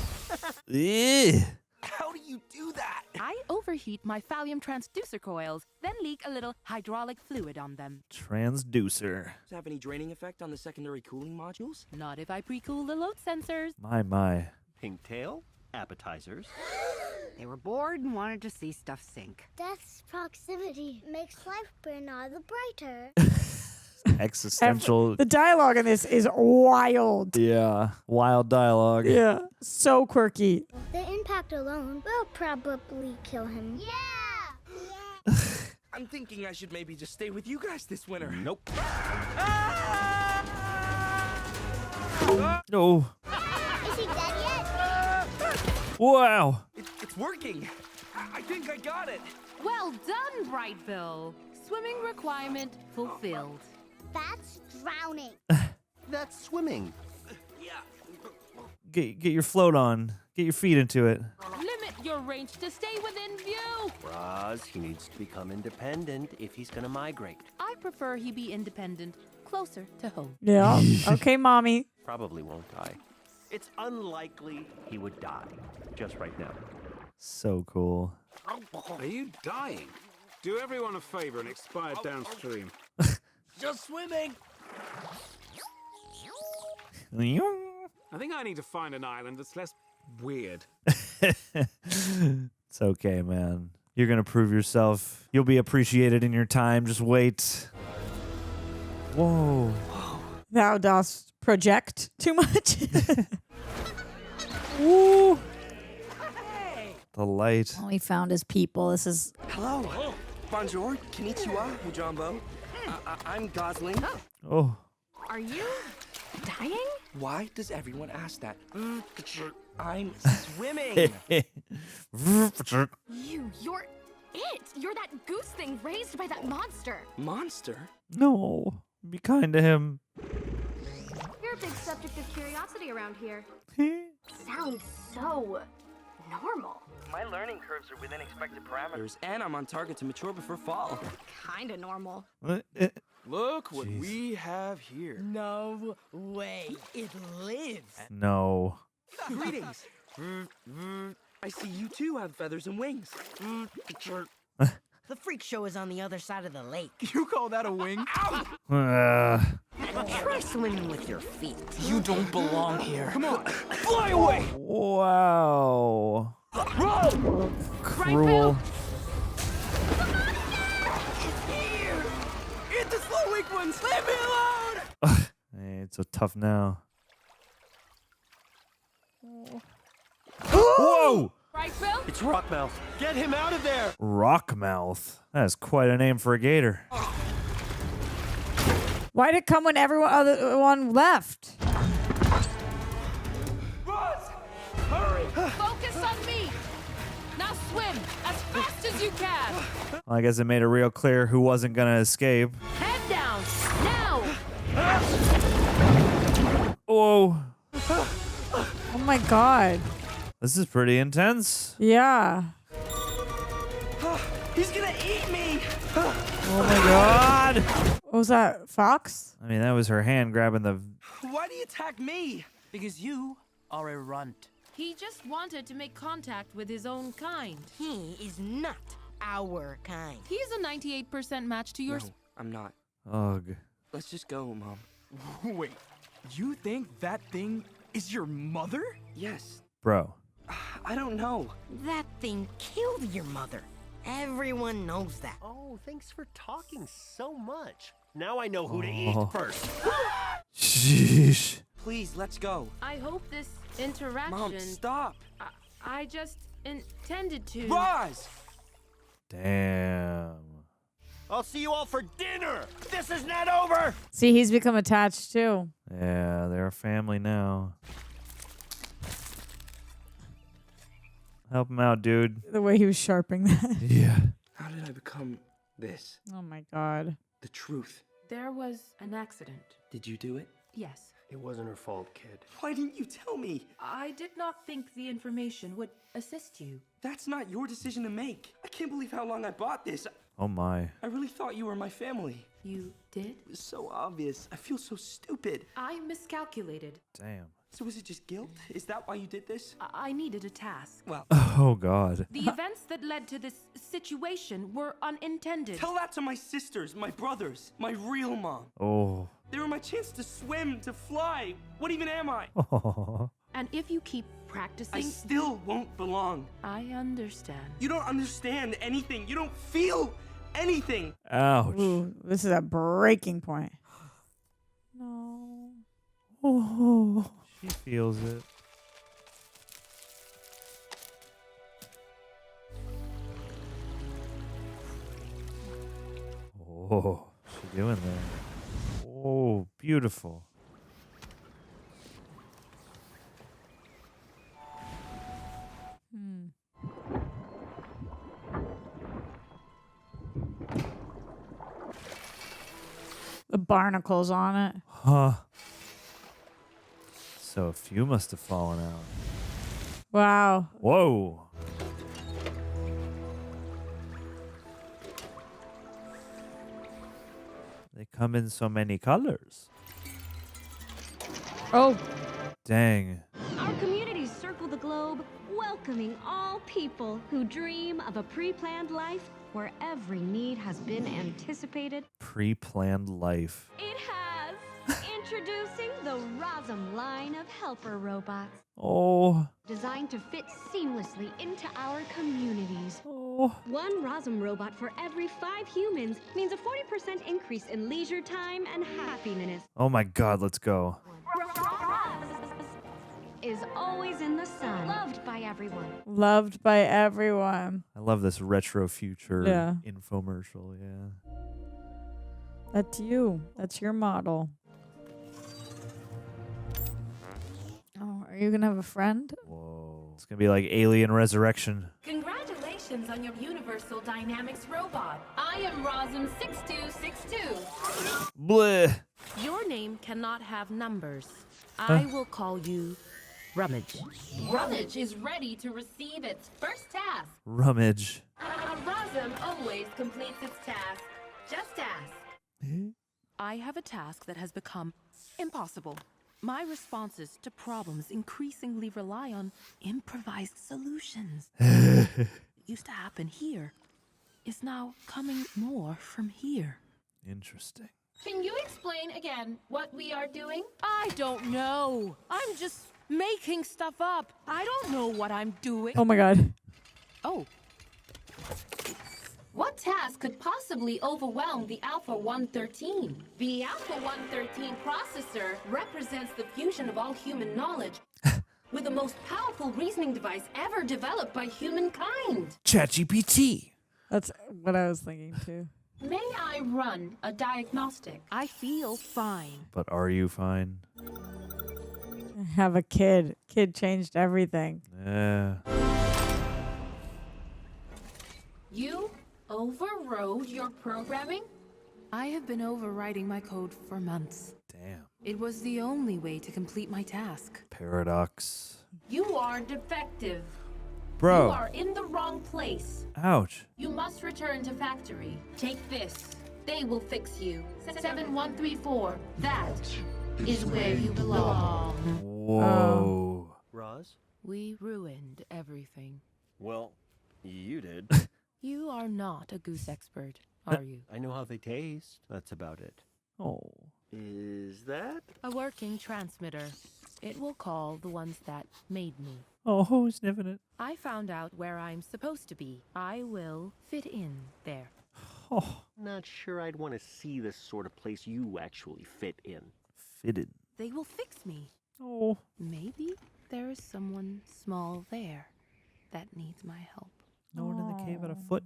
Speaker 1: Ew.
Speaker 11: How do you do that?
Speaker 3: I overheat my thallium transducer coils, then leak a little hydraulic fluid on them.
Speaker 1: Transducer.
Speaker 11: Does it have any draining effect on the secondary cooling modules?
Speaker 3: Not if I pre-cool the load sensors.
Speaker 1: My.
Speaker 8: Pinktail, appetizers.
Speaker 6: They were bored and wanted to see stuff sink.
Speaker 5: Death's proximity makes life burn all the brighter.
Speaker 1: Existential.
Speaker 2: The dialogue in this is wild.
Speaker 1: Yeah. Wild dialogue.
Speaker 2: Yeah. So quirky.
Speaker 5: The impact alone will probably kill him. Yeah!
Speaker 11: I'm thinking I should maybe just stay with you guys this winter.
Speaker 8: Nope.
Speaker 1: No.
Speaker 5: Is he dead yet?
Speaker 1: Wow.
Speaker 11: It's working. I think I got it.
Speaker 3: Well done, Brightbill. Swimming requirement fulfilled.
Speaker 5: That's drowning.
Speaker 8: That's swimming.
Speaker 11: Yeah.
Speaker 1: Get your float on. Get your feet into it.
Speaker 3: Limit your range to stay within view.
Speaker 8: Roz, he needs to become independent if he's gonna migrate.
Speaker 3: I prefer he be independent, closer to home.
Speaker 2: Yeah. Okay, mommy.
Speaker 8: Probably won't die. It's unlikely he would die just right now.
Speaker 1: So cool.
Speaker 7: Are you dying? Do everyone a favor and expire downstream.
Speaker 11: Just swimming.
Speaker 7: I think I need to find an island that's less weird.
Speaker 1: It's okay, man. You're gonna prove yourself. You'll be appreciated in your time. Just wait. Whoa.
Speaker 2: Thou dost project too much.
Speaker 1: Woo. The light.
Speaker 2: Oh, he found his people. This is...
Speaker 11: Hello. Bonjour. Konnichiwa. Hujambo. I'm Gosling.
Speaker 1: Oh.
Speaker 3: Are you dying?
Speaker 11: Why does everyone ask that? I'm swimming.
Speaker 12: You're it. You're that goose thing raised by that monster.
Speaker 11: Monster?
Speaker 1: No. Be kind to him.
Speaker 12: You're a big subject of curiosity around here. Sounds so normal.
Speaker 11: My learning curves are within expected parameters, and I'm on target to mature before fall.
Speaker 12: Kinda normal.
Speaker 11: Look what we have here.
Speaker 6: No way. It lives.
Speaker 1: No.
Speaker 11: Greetings. I see you too have feathers and wings.
Speaker 6: The freak show is on the other side of the lake.
Speaker 11: You call that a wing?
Speaker 6: Try swimming with your feet.
Speaker 11: You don't belong here. Come on, fly away!
Speaker 1: Wow.
Speaker 11: Run!
Speaker 1: Cruel.
Speaker 11: Here! Eat the slow weak ones! Leave me alone!
Speaker 1: Hey, it's so tough now.
Speaker 11: Whoa!
Speaker 3: Brightbill?
Speaker 8: It's Rockmouth. Get him out of there!
Speaker 1: Rockmouth. That is quite a name for a gator.
Speaker 2: Why'd it come when everyone left?
Speaker 11: Roz! Hurry!
Speaker 3: Focus on me! Now swim as fast as you can!
Speaker 1: Well, I guess it made it real clear who wasn't gonna escape.
Speaker 3: Head down! Now!
Speaker 1: Whoa.
Speaker 2: Oh my god.
Speaker 1: This is pretty intense.
Speaker 2: Yeah.
Speaker 11: He's gonna eat me!
Speaker 1: Oh my god.
Speaker 2: What was that? Fox?
Speaker 1: I mean, that was her hand grabbing the...
Speaker 11: Why do you attack me?
Speaker 6: Because you are a runt.
Speaker 3: He just wanted to make contact with his own kind.
Speaker 6: He is not our kind.
Speaker 3: He's a 98% match to yours.
Speaker 11: No, I'm not.
Speaker 1: Ugh.
Speaker 11: Let's just go, Mom. Wait, you think that thing is your mother? Yes.
Speaker 1: Bro.
Speaker 11: I don't know.
Speaker 6: That thing killed your mother. Everyone knows that.
Speaker 8: Oh, thanks for talking so much. Now I know who to eat first.
Speaker 1: Sheesh.
Speaker 11: Please, let's go.
Speaker 3: I hope this interaction...
Speaker 11: Mom, stop.
Speaker 3: I just intended to...
Speaker 11: Roz!
Speaker 1: Damn.
Speaker 8: I'll see you all for dinner. This is not over.
Speaker 2: See, he's become attached too.
Speaker 1: Yeah, they're a family now. Help him out, dude.
Speaker 2: The way he was sharpening that.
Speaker 1: Yeah.
Speaker 11: How did I become this?
Speaker 2: Oh my god.
Speaker 11: The truth.
Speaker 3: There was an accident.
Speaker 11: Did you do it?
Speaker 3: Yes.
Speaker 8: It wasn't her fault, kid.
Speaker 11: Why didn't you tell me?
Speaker 3: I did not think the information would assist you.
Speaker 11: That's not your decision to make. I can't believe how long I bought this.
Speaker 1: Oh my.
Speaker 11: I really thought you were my family.
Speaker 3: You did?
Speaker 11: It was so obvious. I feel so stupid.
Speaker 3: I miscalculated.
Speaker 1: Damn.
Speaker 11: So is it just guilt? Is that why you did this?
Speaker 3: I needed a task.
Speaker 11: Well,
Speaker 1: Oh god.
Speaker 3: The events that led to this situation were unintended.
Speaker 11: tell that to my sisters, my brothers, my real mom.
Speaker 1: Oh.
Speaker 11: They were my chance to swim, to fly. What even am I?
Speaker 1: Oh.
Speaker 3: And if you keep
Speaker 11: I
Speaker 3: practicing...
Speaker 11: still won't belong.
Speaker 3: I understand.
Speaker 11: You don't understand anything. You don't feel anything.
Speaker 1: Ouch.
Speaker 2: Ooh, this is a breaking point. No.
Speaker 1: Oh. She feels it. Oh, what's she doing there? Oh, beautiful.
Speaker 2: The barnacles on it.
Speaker 1: Huh. So a few must have fallen out.
Speaker 2: Wow.
Speaker 1: Whoa. They come in so many colors.
Speaker 2: Oh.
Speaker 1: Dang.
Speaker 13: Our communities circle the globe, welcoming all people who dream of a pre-planned life where every need has been anticipated.
Speaker 1: Pre-planned life.
Speaker 13: It has. Introducing the Rosum line of helper robots.
Speaker 1: Oh.
Speaker 13: Designed to fit seamlessly into our communities.
Speaker 1: Oh.
Speaker 13: One Rosum robot for every 5 humans means a 40% increase in leisure time and happiness.
Speaker 1: Oh my god, let's go.
Speaker 13: Is always in the sun, loved by everyone.
Speaker 2: Loved by everyone.
Speaker 1: I love this retro future
Speaker 2: Yeah.
Speaker 1: infomercial, yeah.
Speaker 2: That's you. That's your model. Oh, are you gonna have a friend?
Speaker 1: Whoa. It's gonna be like Alien Resurrection.
Speaker 3: Congratulations on your Universal Dynamics robot. I am Rosum 6262.
Speaker 1: Bleh.
Speaker 3: Your name cannot have numbers. I will call you Rummage. Rummage is ready to receive its first task.
Speaker 1: Rummage.
Speaker 3: Rosum always completes its task. Just ask. I have a task that has become impossible. My responses to problems increasingly rely on improvised solutions. What used to happen here is now coming more from here.
Speaker 1: Interesting.
Speaker 9: Can you explain again what we are doing?
Speaker 3: I don't know. I'm just making stuff up. I don't know what I'm doing.
Speaker 2: Oh my god.
Speaker 3: Oh.
Speaker 9: What task could possibly overwhelm the Alpha 113? The Alpha 113 processor represents the fusion of all human knowledge with the most powerful reasoning device ever developed by humankind.
Speaker 1: ChatGPT.
Speaker 2: That's what I was thinking too.
Speaker 9: May I run a diagnostic?
Speaker 3: I feel fine.
Speaker 1: But are you fine?
Speaker 2: I have a kid. Kid changed everything.
Speaker 1: Yeah.
Speaker 9: You overrode your programming?
Speaker 3: I have been overwriting my code for months.
Speaker 1: Damn.
Speaker 3: It was the only way to complete my task.
Speaker 1: Paradox.
Speaker 9: You are defective.
Speaker 1: Bro.
Speaker 9: You are in the wrong place.
Speaker 1: Ouch.
Speaker 9: You must return to factory. Take this. They will fix you. 7134. That is where you belong.
Speaker 1: Whoa.
Speaker 8: Roz?
Speaker 3: We ruined everything.
Speaker 8: Well, you did.
Speaker 3: You are not a goose expert, are you?
Speaker 8: I know how they taste. That's about it.
Speaker 1: Oh.
Speaker 8: Is that?
Speaker 3: A working transmitter. It will call the ones that made me.
Speaker 1: Oh, who's sniffing it?
Speaker 3: I found out where I'm supposed to be. I will fit in there.
Speaker 1: Oh.
Speaker 8: Not sure I'd want to see the sort of place you actually fit in.
Speaker 1: Fitted.
Speaker 3: They will fix me.
Speaker 1: Oh.
Speaker 3: Maybe there is someone small there that needs my help.
Speaker 1: No one in the cave at a foot.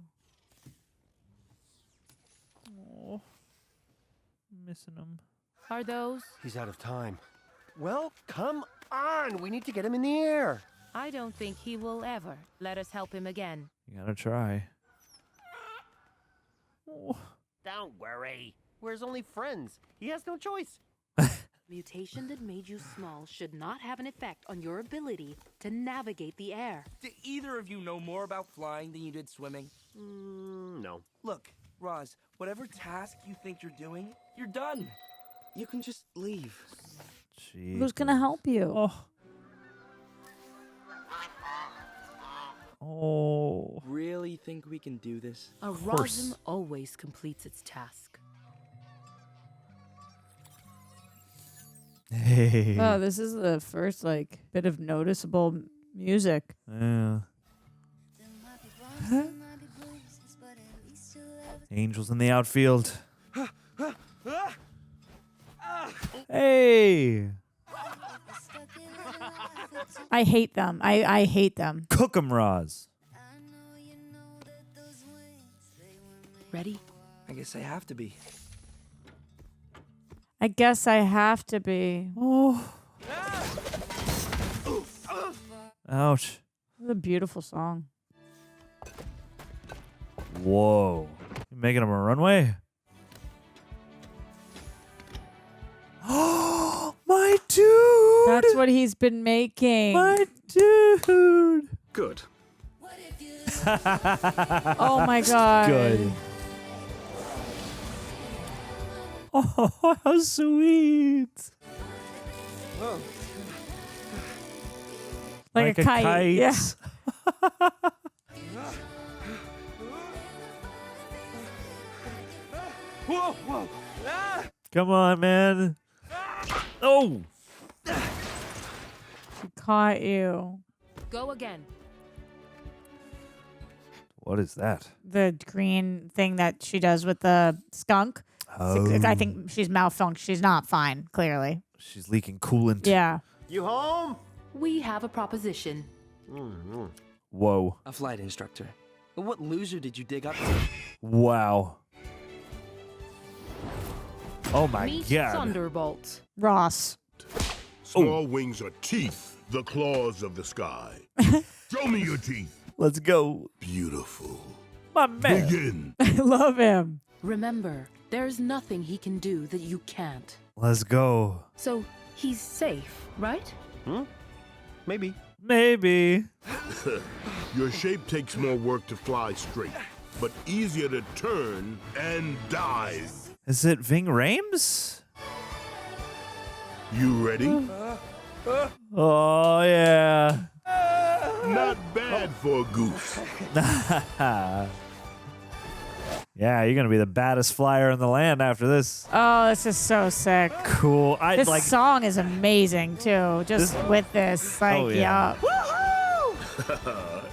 Speaker 1: Oh. Missing him.
Speaker 3: Are those?
Speaker 8: He's out of time. Well, come on. We need to get him in the air.
Speaker 3: I don't think he will ever let us help him again.
Speaker 1: You gotta try. Oh.
Speaker 8: Don't worry. We're his only friends. He has no choice.
Speaker 3: Mutation that made you small should not have an effect on your ability to navigate the air.
Speaker 11: Do either of you know more about flying than you did swimming?
Speaker 8: No.
Speaker 11: Look, Roz, whatever task you think you're doing, you're done. You can just leave.
Speaker 1: Jeez.
Speaker 2: Who's gonna help you?
Speaker 1: Oh. Oh.
Speaker 11: Really think we can do this?
Speaker 3: A Rosm always completes its task.
Speaker 1: Hey.
Speaker 2: Oh, this is the first like bit of noticeable music.
Speaker 1: Yeah. Angels in the outfield. Hey.
Speaker 2: I hate them. I hate them.
Speaker 1: Cook 'em, Roz.
Speaker 3: Ready?
Speaker 11: I guess I have to be.
Speaker 2: I guess I have to be.
Speaker 1: Oh. Ouch.
Speaker 2: What a beautiful song.
Speaker 1: Whoa. You making him a runway? Oh, my dude.
Speaker 2: That's what he's been making.
Speaker 1: My dude.
Speaker 7: Good.
Speaker 2: Oh my god.
Speaker 1: Good. Oh, how sweet.
Speaker 11: Whoa.
Speaker 2: Like a kite. Yeah.
Speaker 11: Whoa, whoa. Ah!
Speaker 1: Come on, man. Oh.
Speaker 2: She caught you.
Speaker 3: Go again.
Speaker 1: What is that?
Speaker 2: The green thing that she does with the skunk.
Speaker 1: Oh.
Speaker 2: I think she's malfunctioned. She's not fine, clearly.
Speaker 1: She's leaking coolant.
Speaker 2: Yeah.
Speaker 8: You home?
Speaker 3: We have a proposition.
Speaker 1: Whoa.
Speaker 11: A flight instructor. What loser did you dig up?
Speaker 1: Wow. Oh my
Speaker 3: Meet
Speaker 1: god.
Speaker 3: Thunderbolt.
Speaker 2: Ross.
Speaker 14: Small wings are teeth, the claws of the sky. Show me your teeth.
Speaker 1: Let's go.
Speaker 14: Beautiful.
Speaker 1: My man.
Speaker 14: Begin.
Speaker 2: I love him.
Speaker 3: Remember, there's nothing he can do that you can't.
Speaker 1: Let's go.
Speaker 3: So he's safe, right?
Speaker 8: Maybe.
Speaker 1: Maybe.
Speaker 14: Your shape takes more work to fly straight, but easier to turn and dive.
Speaker 1: Is it Ving Rhames?
Speaker 14: You ready?
Speaker 1: Oh, yeah.
Speaker 14: Not bad for a goose.
Speaker 1: Yeah, you're going to be the baddest flyer in the land after this.
Speaker 2: Oh, this is so sick.
Speaker 1: Cool.
Speaker 2: This song is amazing, too. Just with this. Like,
Speaker 1: Oh, yeah.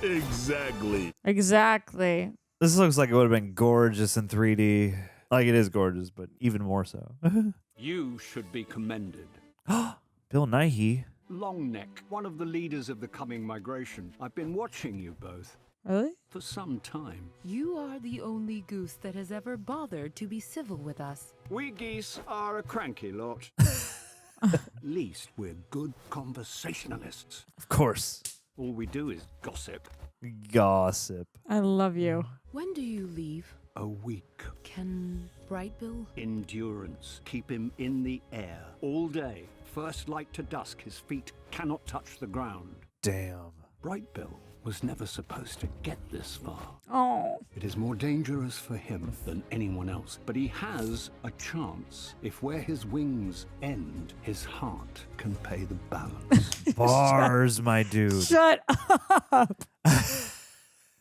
Speaker 14: Exactly.
Speaker 2: Exactly.
Speaker 1: This looks like it would have been gorgeous in 3D. Like, it is gorgeous, but even more so.
Speaker 15: You should be commended.
Speaker 1: Bill Nighy.
Speaker 15: Longneck, one of the leaders of the coming migration. I've been watching you both.
Speaker 2: Really?
Speaker 15: For some time.
Speaker 3: You are the only goose that has ever bothered to be civil with us.
Speaker 15: We geese are a cranky lot. At least we're good conversationalists.
Speaker 1: Of course.
Speaker 15: All we do is gossip.
Speaker 1: Gossip.
Speaker 2: I love you.
Speaker 3: When do you leave?
Speaker 15: A week.
Speaker 3: Can Brightbill?
Speaker 15: Endurance. Keep him in the air all day. First light to dusk, his feet cannot touch the ground.
Speaker 1: Damn.
Speaker 15: Brightbill was never supposed to get this far.
Speaker 2: Oh.
Speaker 15: It is more dangerous for him than anyone else, but he has a chance. If where his wings end, his heart can pay the balance.
Speaker 1: Bars, my dude.
Speaker 2: Shut up.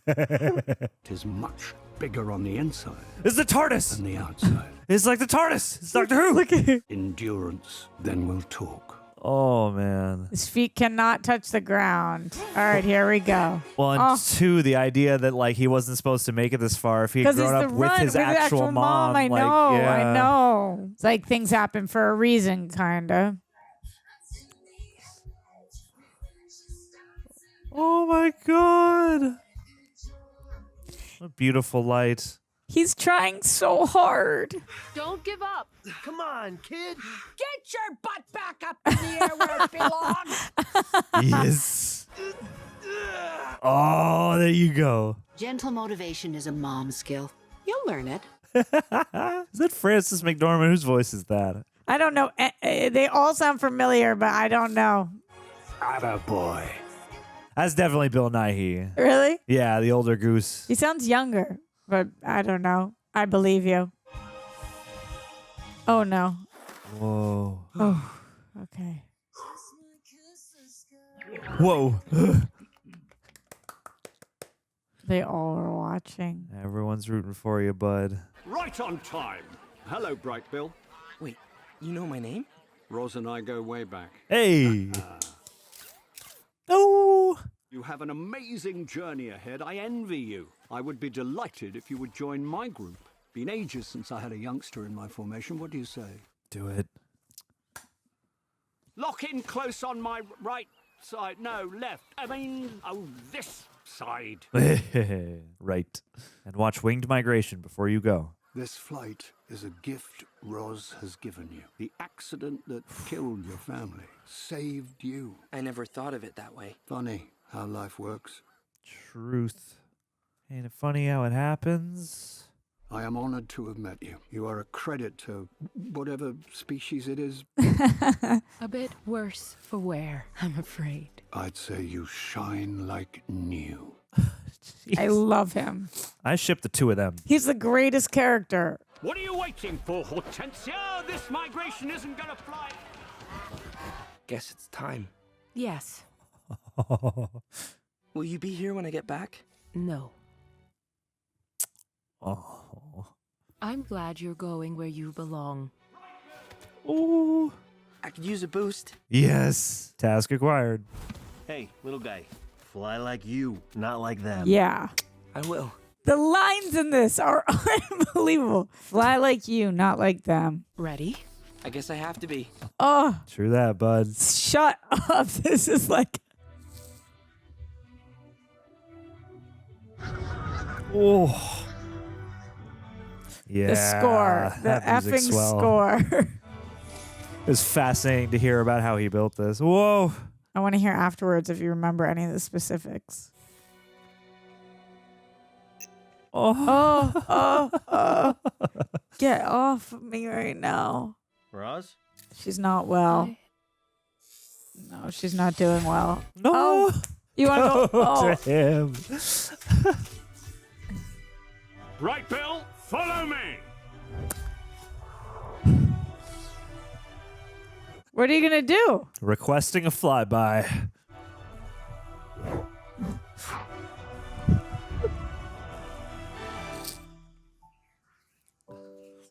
Speaker 15: It is much bigger on the inside.
Speaker 1: It's the TARDIS.
Speaker 15: Than the outside.
Speaker 1: It's like the TARDIS. It's Doctor Who.
Speaker 2: Look at
Speaker 15: Endurance, then we'll talk.
Speaker 1: Oh, man.
Speaker 2: His feet cannot touch the ground. All right, here we go.
Speaker 1: Well, and two, the idea that like he wasn't supposed to make it this far if he had grown up with his actual mom.
Speaker 2: I
Speaker 1: like,
Speaker 2: know,
Speaker 1: yeah.
Speaker 2: I know. It's like things happen for a reason, kind of.
Speaker 1: Oh, my God. What a beautiful light.
Speaker 2: He's trying so hard.
Speaker 9: Don't give up.
Speaker 8: Come on, kid.
Speaker 6: Get your butt back up in the air where it belongs.
Speaker 1: Yes. Oh, there you go.
Speaker 6: Gentle motivation is a mom skill. You'll learn it.
Speaker 1: Is that Frances McDormand? Whose voice is that?
Speaker 2: I don't know. They all sound familiar, but I don't know.
Speaker 15: Attaboy.
Speaker 1: That's definitely Bill Nighy.
Speaker 2: Really?
Speaker 1: Yeah, the older goose.
Speaker 2: He sounds younger, but I don't know. I believe you. Oh, no.
Speaker 1: Whoa.
Speaker 2: Oh, okay.
Speaker 1: Whoa.
Speaker 2: They all are watching.
Speaker 1: Everyone's rooting for you, bud.
Speaker 15: Right on time. Hello, Brightbill.
Speaker 11: Wait, you know my name?
Speaker 15: Roz and I go way back.
Speaker 1: Hey. Oh.
Speaker 15: You have an amazing journey ahead. I envy you. I would be delighted if you would join my group. Been ages since I had a youngster in my formation. What do you say?
Speaker 1: Do it.
Speaker 15: Lock in close on my right side. No, left. This side.
Speaker 1: Right. And watch Winged Migration before you go.
Speaker 15: This flight is a gift Roz has given you. The accident that killed your family saved you.
Speaker 11: I never thought of it that way.
Speaker 15: Funny how life works.
Speaker 1: Truth. Ain't it funny how it happens?
Speaker 15: I am honored to have met you. You are a credit to whatever species it is.
Speaker 3: A bit worse for wear, I'm afraid.
Speaker 15: I'd say you shine like new.
Speaker 2: I love him.
Speaker 1: I ship the two of them.
Speaker 2: He's the greatest character.
Speaker 15: What are you waiting for, Hortensia? This migration isn't gonna fly.
Speaker 11: Guess it's time.
Speaker 3: Yes.
Speaker 11: Will you be here when I get back?
Speaker 3: No.
Speaker 1: Oh.
Speaker 3: I'm glad you're going where you belong.
Speaker 1: Oh.
Speaker 11: I could use a boost.
Speaker 1: Yes. Task acquired.
Speaker 8: Hey, little guy. Fly like you, not like them.
Speaker 2: Yeah.
Speaker 11: I will.
Speaker 2: The lines in this are unbelievable. Fly like you, not like them.
Speaker 3: Ready?
Speaker 11: I guess I have to be.
Speaker 2: Oh,
Speaker 1: True that, bud.
Speaker 2: shut up. This is like...
Speaker 1: Oh. Yeah.
Speaker 2: The score. The
Speaker 1: that music's
Speaker 2: effing
Speaker 1: swell.
Speaker 2: score.
Speaker 1: It was fascinating to hear about how he built this. Whoa.
Speaker 2: I want to hear afterwards if you remember any of the specifics. Oh. Get off of me right now.
Speaker 8: Roz?
Speaker 2: She's not well. No, she's not doing well.
Speaker 1: No.
Speaker 2: Oh, you want to go? Oh.
Speaker 1: To him.
Speaker 15: Brightbill, follow me.
Speaker 2: What are you going to do?
Speaker 1: Requesting a flyby.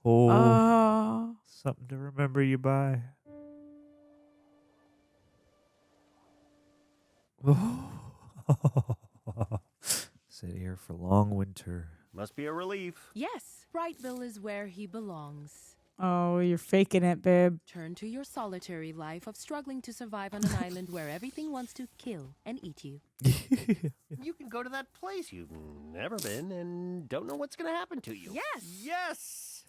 Speaker 1: Oh, something to remember you by. Sit here for long winter.
Speaker 8: Must be a relief.
Speaker 3: Yes, Brightbill is where he belongs.
Speaker 2: Oh, you're faking it, babe.
Speaker 3: Turn to your solitary life of struggling to survive on an island where everything wants to kill and eat you.
Speaker 8: You can go to that place you've never been and don't know what's going to happen to you.
Speaker 3: Yes!
Speaker 8: Yes!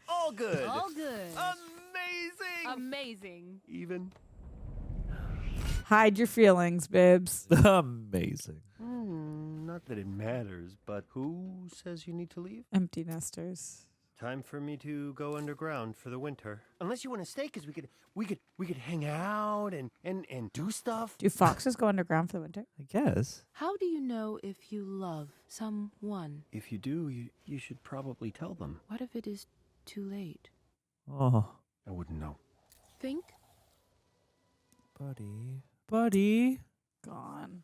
Speaker 8: All good.
Speaker 3: All good.
Speaker 8: Amazing.
Speaker 3: Amazing.
Speaker 8: Even.
Speaker 2: Hide your feelings, babes.
Speaker 1: Amazing.
Speaker 8: Not that it matters, but who says you need to leave?
Speaker 2: Empty nesters.
Speaker 8: Time for me to go underground for the winter. Unless you want to stay, because we could hang out and do stuff.
Speaker 2: Do foxes go underground for the winter?
Speaker 1: I guess.
Speaker 3: How do you know if you love someone?
Speaker 8: If you do, you should probably tell them.
Speaker 3: What if it is too late?
Speaker 1: Oh.
Speaker 8: I wouldn't know.
Speaker 3: Fink?
Speaker 1: Buddy.
Speaker 2: Gone.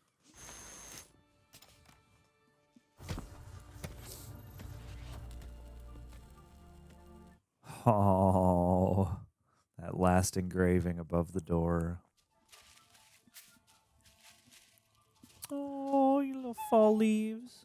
Speaker 1: Oh, that last engraving above the door. Oh, you little fall leaves.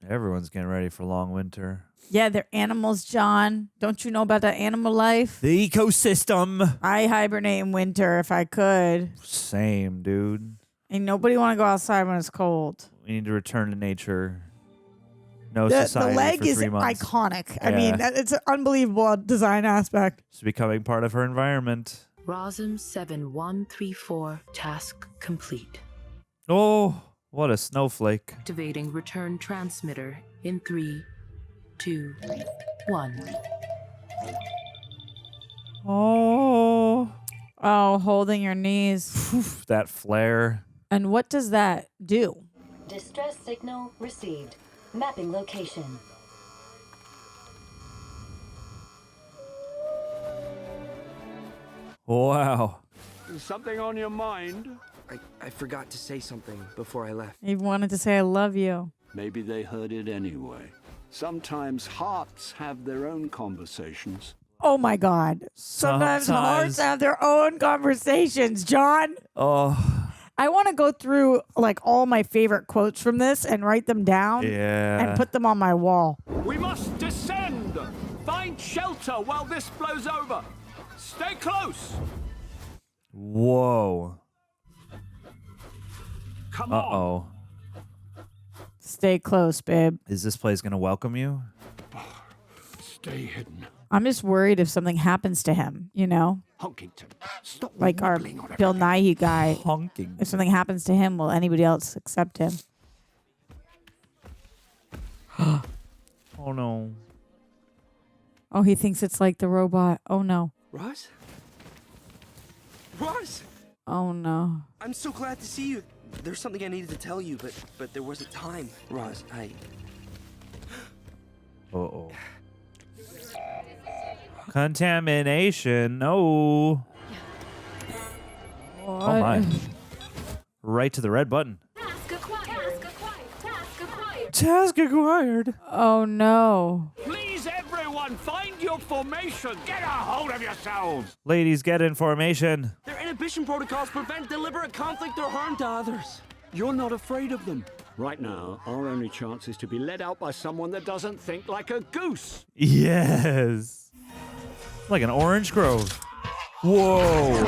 Speaker 1: Everyone's getting ready for long winter.
Speaker 2: Yeah, they're animals, John. Don't you know about the animal life?
Speaker 1: The ecosystem.
Speaker 2: I hibernate in winter if I could.
Speaker 1: Same, dude.
Speaker 2: Ain't nobody want to go outside when it's cold.
Speaker 1: We need to return to nature. No
Speaker 2: The
Speaker 1: society
Speaker 2: leg
Speaker 1: for
Speaker 2: is
Speaker 1: 3 months.
Speaker 2: iconic.
Speaker 1: Yeah.
Speaker 2: I mean, it's an unbelievable design aspect.
Speaker 1: It's becoming part of her environment.
Speaker 3: Rosm 7134, task complete.
Speaker 1: Oh, what a snowflake.
Speaker 3: Activating return transmitter in 3, 2, 1.
Speaker 2: Oh, holding your knees.
Speaker 1: That flare.
Speaker 2: And what does that do?
Speaker 16: Distress signal received. Mapping location.
Speaker 1: Wow.
Speaker 15: Is something on your mind?
Speaker 11: I forgot to say something before I left.
Speaker 2: He wanted to say I love you.
Speaker 15: Maybe they heard it anyway. Sometimes hearts have their own conversations.
Speaker 2: Oh my God. Sometimes hearts have their own conversations, John.
Speaker 1: Oh.
Speaker 2: I want to go through like all my favorite quotes from this and write them down and put them on my wall.
Speaker 15: We must descend! Find shelter while this blows over! Stay close!
Speaker 1: Whoa.
Speaker 15: Come on!
Speaker 1: Uh-oh.
Speaker 2: Stay close, babe.
Speaker 1: Is this place going to welcome you?
Speaker 15: Stay hidden.
Speaker 2: I'm just worried if something happens to him, you know?
Speaker 15: Hunkington, stop
Speaker 2: like our
Speaker 15: nibbling on
Speaker 2: Bill Nighy guy.
Speaker 1: Honking.
Speaker 2: If something happens to him, will anybody else accept him?
Speaker 1: Oh, no.
Speaker 2: Oh, he thinks it's like the robot. Oh, no.
Speaker 11: Roz? Roz!
Speaker 2: Oh, no.
Speaker 11: I'm so glad to see you. There's something I needed to tell you, but there wasn't time. Roz,
Speaker 1: Uh-oh. Contamination. No.
Speaker 2: What?
Speaker 1: Oh, my. Right to the red button. Task acquired.
Speaker 2: Oh, no.
Speaker 15: Please, everyone, find your formation! Get a hold of yourselves!
Speaker 1: Ladies, get in formation.
Speaker 11: Their inhibition protocols prevent deliberate conflict or harm to others.
Speaker 15: You're not afraid of them. Right now, our only chance is to be led out by someone that doesn't think like a goose.
Speaker 1: Yes. Like an orange grove. Whoa.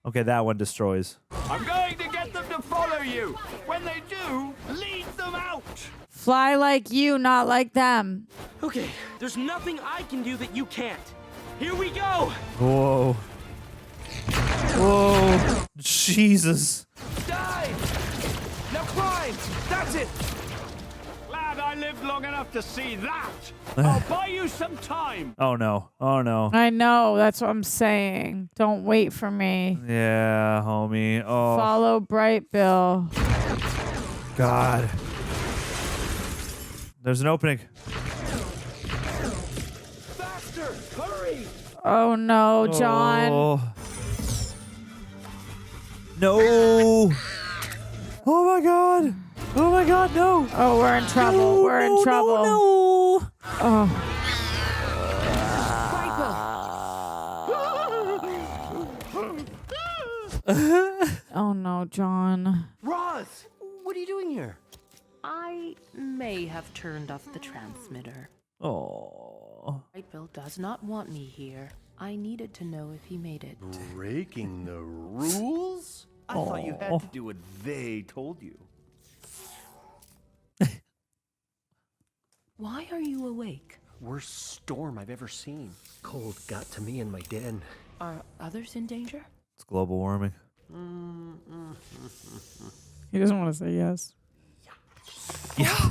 Speaker 1: Okay, that one destroys.
Speaker 15: I'm going to get them to follow you. When they do, lead them out.
Speaker 2: Fly like you, not like them.
Speaker 11: Okay, there's nothing I can do that you can't. Here we go.
Speaker 1: Whoa. Whoa. Jesus.
Speaker 11: Dive. Now climb. That's it.
Speaker 15: Glad I lived long enough to see that. I'll buy you some time.
Speaker 1: Oh, no. Oh, no.
Speaker 2: I know. That's what I'm saying. Don't wait for me.
Speaker 1: Yeah, homie. Oh.
Speaker 2: Follow Brightbill.
Speaker 1: God. There's an opening.
Speaker 2: Oh no, John.
Speaker 1: Oh. No. Oh my god. Oh my god, no.
Speaker 2: Oh, we're in trouble. We're in trouble.
Speaker 1: No.
Speaker 2: Oh. Oh no, John.
Speaker 8: Roz, what are you doing here?
Speaker 3: I may have turned off the transmitter.
Speaker 1: Oh.
Speaker 3: Brightbill does not want me here. I needed to know if he made it.
Speaker 8: Breaking the rules? I thought you had to do what they told you.
Speaker 3: Why are you awake?
Speaker 8: Worst storm I've ever seen. Cold got to me in my den.
Speaker 3: Are others in danger?
Speaker 1: It's global warming.
Speaker 2: He doesn't want to say yes.
Speaker 1: Yeah.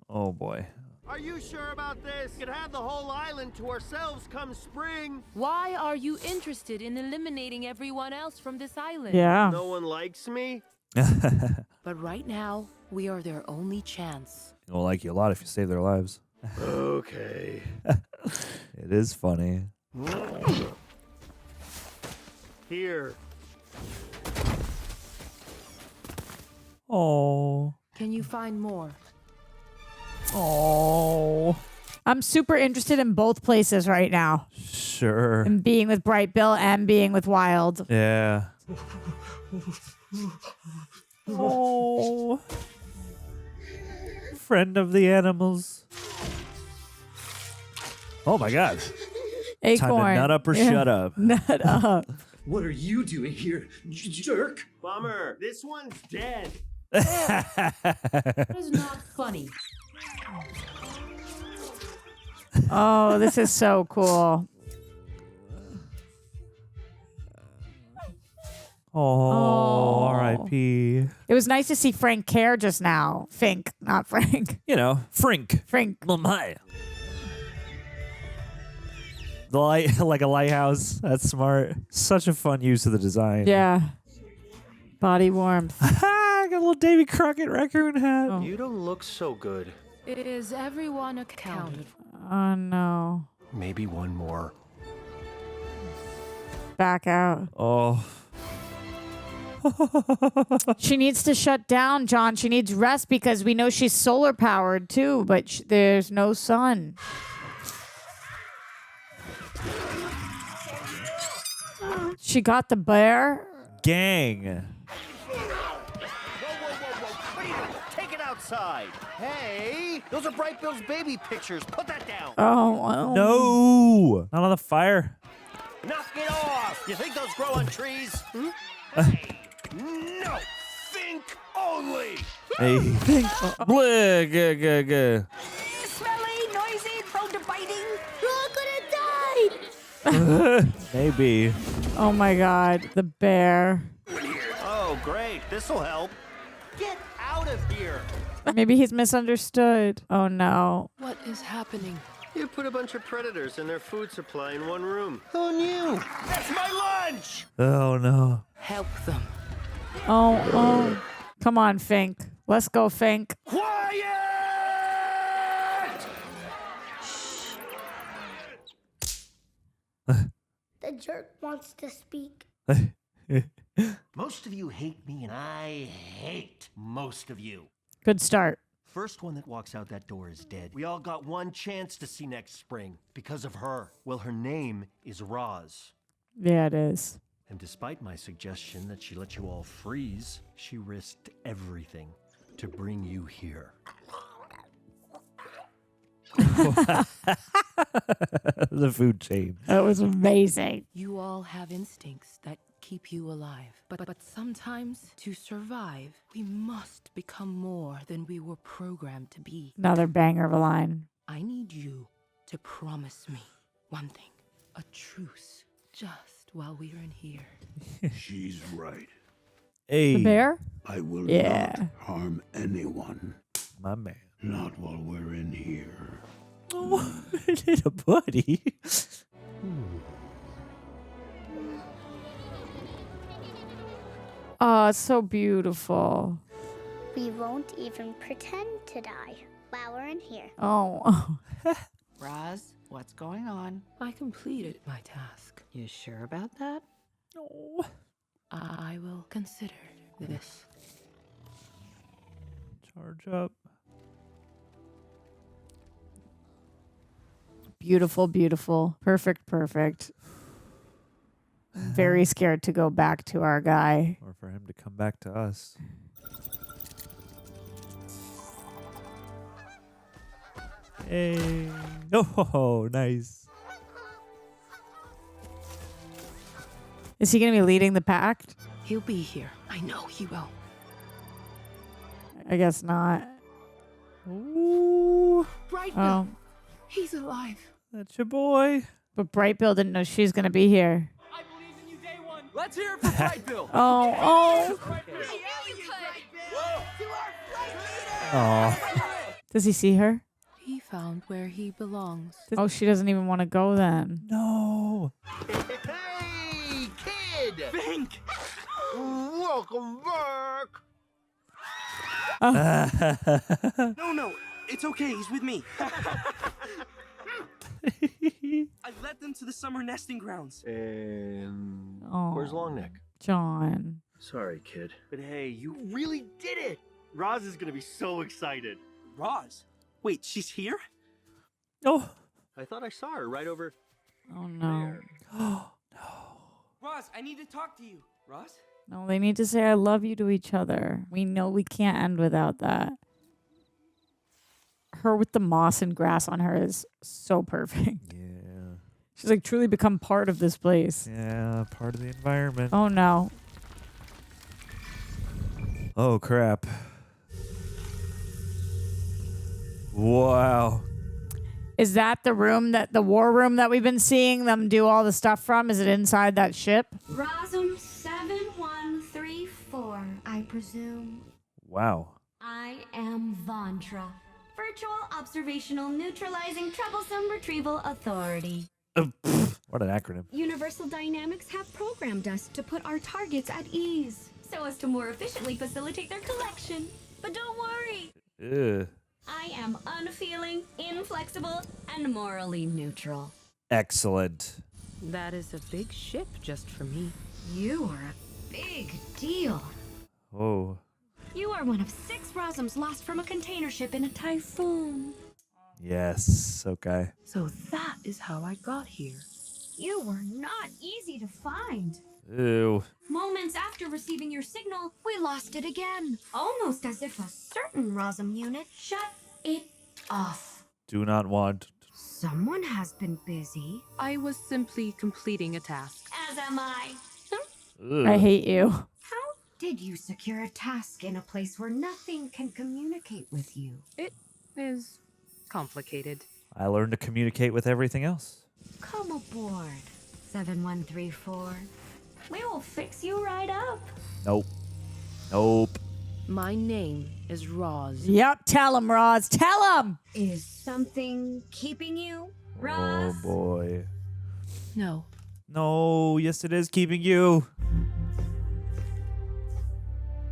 Speaker 1: Oh boy.
Speaker 8: Are you sure about this? We could have the whole island to ourselves come spring.
Speaker 9: Why are you interested in eliminating everyone else from this island?
Speaker 2: Yeah.
Speaker 8: No one likes me?
Speaker 3: But right now, we are their only chance.
Speaker 1: They'll like you a lot if you save their lives.
Speaker 8: Okay.
Speaker 1: It is funny.
Speaker 8: Here.
Speaker 1: Oh.
Speaker 3: Can you find more?
Speaker 1: Oh.
Speaker 2: I'm super interested in both places right now.
Speaker 1: Sure.
Speaker 2: In being with Brightbill and being with Wild.
Speaker 1: Yeah. Oh. Friend of the animals. Oh my god.
Speaker 2: Acorn.
Speaker 1: Time to nut up or shut up.
Speaker 2: Nut up.
Speaker 17: What are you doing here, jerk?
Speaker 8: Bummer. This one's dead.
Speaker 9: That is not funny.
Speaker 2: Oh, this is so cool.
Speaker 1: Oh, R.I.P.
Speaker 2: It was nice to see Frank care just now. Fink, not Frank.
Speaker 1: You know, Frink.
Speaker 2: Frink.
Speaker 1: Lamaya. The light, like a lighthouse. That's smart. Such a fun use of the design.
Speaker 2: Yeah. Body warmth.
Speaker 1: I got a little Davy Crockett raccoon hat.
Speaker 2: Oh.
Speaker 8: You don't look so good.
Speaker 3: Is everyone accounted?
Speaker 2: Oh no.
Speaker 8: Maybe one more.
Speaker 2: Back out.
Speaker 1: Oh.
Speaker 2: She needs to shut down, John. She needs rest because we know she's solar powered too, but there's no sun. She got the bear.
Speaker 1: Gang.
Speaker 8: Take it outside. Hey, those are Brightbill's baby pictures. Put that down.
Speaker 2: Oh.
Speaker 1: No. Not on the fire.
Speaker 8: Knock it off. You think those grow on trees? Hey, no. Think only.
Speaker 1: Hey. Blah, gah, gah, gah.
Speaker 6: Smelly, noisy, prone to biting.
Speaker 5: You're gonna die.
Speaker 1: Maybe.
Speaker 2: Oh my god, the bear.
Speaker 8: Oh, great. This'll help. Get out of here.
Speaker 2: Maybe he's misunderstood. Oh no.
Speaker 3: What is happening?
Speaker 8: You put a bunch of predators and their food supply in one room. Who knew? That's my lunch!
Speaker 1: Oh no.
Speaker 3: Help them.
Speaker 2: Oh. Come on, Fink. Let's go, Fink.
Speaker 8: Quiet!
Speaker 5: The jerk wants to speak.
Speaker 8: Most of you hate me, and I hate most of you.
Speaker 2: Good start.
Speaker 8: First one that walks out that door is dead. We all got one chance to see next spring because of her. Well, her name is Roz.
Speaker 2: Yeah, it is.
Speaker 8: And despite my suggestion that she let you all freeze, she risked everything to bring you here.
Speaker 1: The food chain.
Speaker 2: That was amazing.
Speaker 3: You all have instincts that keep you alive. But sometimes, to survive, we must become more than we were programmed to be.
Speaker 2: Another banger of a line.
Speaker 3: I need you to promise me one thing. A truce. Just while we're in here.
Speaker 14: She's right.
Speaker 1: Hey.
Speaker 2: The bear?
Speaker 14: I will
Speaker 2: Yeah.
Speaker 14: not harm anyone.
Speaker 1: My man.
Speaker 14: Not while we're in here.
Speaker 1: Oh, little buddy.
Speaker 2: Oh, it's so beautiful.
Speaker 5: We won't even pretend to die while we're in here.
Speaker 2: Oh.
Speaker 6: Roz, what's going on?
Speaker 3: I completed my task.
Speaker 6: You sure about that?
Speaker 1: No.
Speaker 3: I will consider this.
Speaker 1: Charge up.
Speaker 2: Beautiful, beautiful. Perfect, perfect. Very scared to go back to our guy.
Speaker 1: Or for him to come back to us. Hey. Oh, nice.
Speaker 2: Is he going to be leading the pack?
Speaker 3: He'll be here. I know he will.
Speaker 2: I guess not.
Speaker 1: Ooh.
Speaker 3: Brightbill. He's alive.
Speaker 1: That's your boy.
Speaker 2: But Brightbill didn't know she's going to be here.
Speaker 11: I believe in you day one. Let's hear it for Brightbill.
Speaker 2: Oh.
Speaker 1: Oh.
Speaker 2: Does he see her?
Speaker 3: He found where he belongs.
Speaker 2: Oh, she doesn't even want to go then.
Speaker 1: No.
Speaker 8: Hey, kid!
Speaker 11: Fink!
Speaker 8: Welcome back!
Speaker 11: No, it's okay. He's with me. I led them to the summer nesting grounds.
Speaker 8: And
Speaker 2: Oh.
Speaker 8: where's Longneck?
Speaker 2: John.
Speaker 8: Sorry, kid. But hey, you really did it! Roz is gonna be so excited.
Speaker 11: Roz? Wait, she's here?
Speaker 1: Oh.
Speaker 8: I thought I saw her right over
Speaker 2: Oh, no.
Speaker 8: there.
Speaker 11: Roz, I need to talk to you. Roz?
Speaker 2: No, they need to say I love you to each other. We know we can't end without that. Her with the moss and grass on her is so perfect.
Speaker 1: Yeah.
Speaker 2: She's like truly become part of this place.
Speaker 1: Yeah, part of the environment.
Speaker 2: Oh, no.
Speaker 1: Oh, crap. Wow.
Speaker 2: Is that the room the war room that we've been seeing them do all the stuff from? Is it inside that ship?
Speaker 13: Rosum 7134, I presume.
Speaker 1: Wow.
Speaker 13: I am Vantra, Virtual Observational Neutralizing Troublesome Retrieval Authority.
Speaker 1: What an acronym.
Speaker 13: Universal Dynamics have programmed us to put our targets at ease, so as to more efficiently facilitate their collection. But don't worry,
Speaker 1: Ugh.
Speaker 13: I am unfeeling, inflexible, and morally neutral.
Speaker 1: Excellent.
Speaker 3: That is a big ship just for me.
Speaker 13: You are a big deal.
Speaker 1: Oh.
Speaker 13: You are one of 6 Rosums lost from a container ship in a typhoon.
Speaker 1: Yes. Okay.
Speaker 3: So that is how I got here.
Speaker 13: You were not easy to find.
Speaker 1: Ew.
Speaker 13: Moments after receiving your signal, we lost it again. Almost as if a certain Rosum unit shut it off.
Speaker 1: Do not want.
Speaker 13: Someone has been busy.
Speaker 3: I was simply completing a task.
Speaker 13: As am I.
Speaker 1: Ugh.
Speaker 2: I hate you.
Speaker 13: How did you secure a task in a place where nothing can communicate with you?
Speaker 3: It is complicated.
Speaker 1: I learned to communicate with everything else.
Speaker 13: Come aboard, 7134. We will fix you right up.
Speaker 1: Nope. Nope.
Speaker 3: My name is Roz.
Speaker 2: Yep, tell him, Roz. Tell him.
Speaker 13: Is something keeping you,
Speaker 1: Oh
Speaker 13: Roz?
Speaker 1: boy.
Speaker 3: No.
Speaker 1: No. Yes, it is keeping you.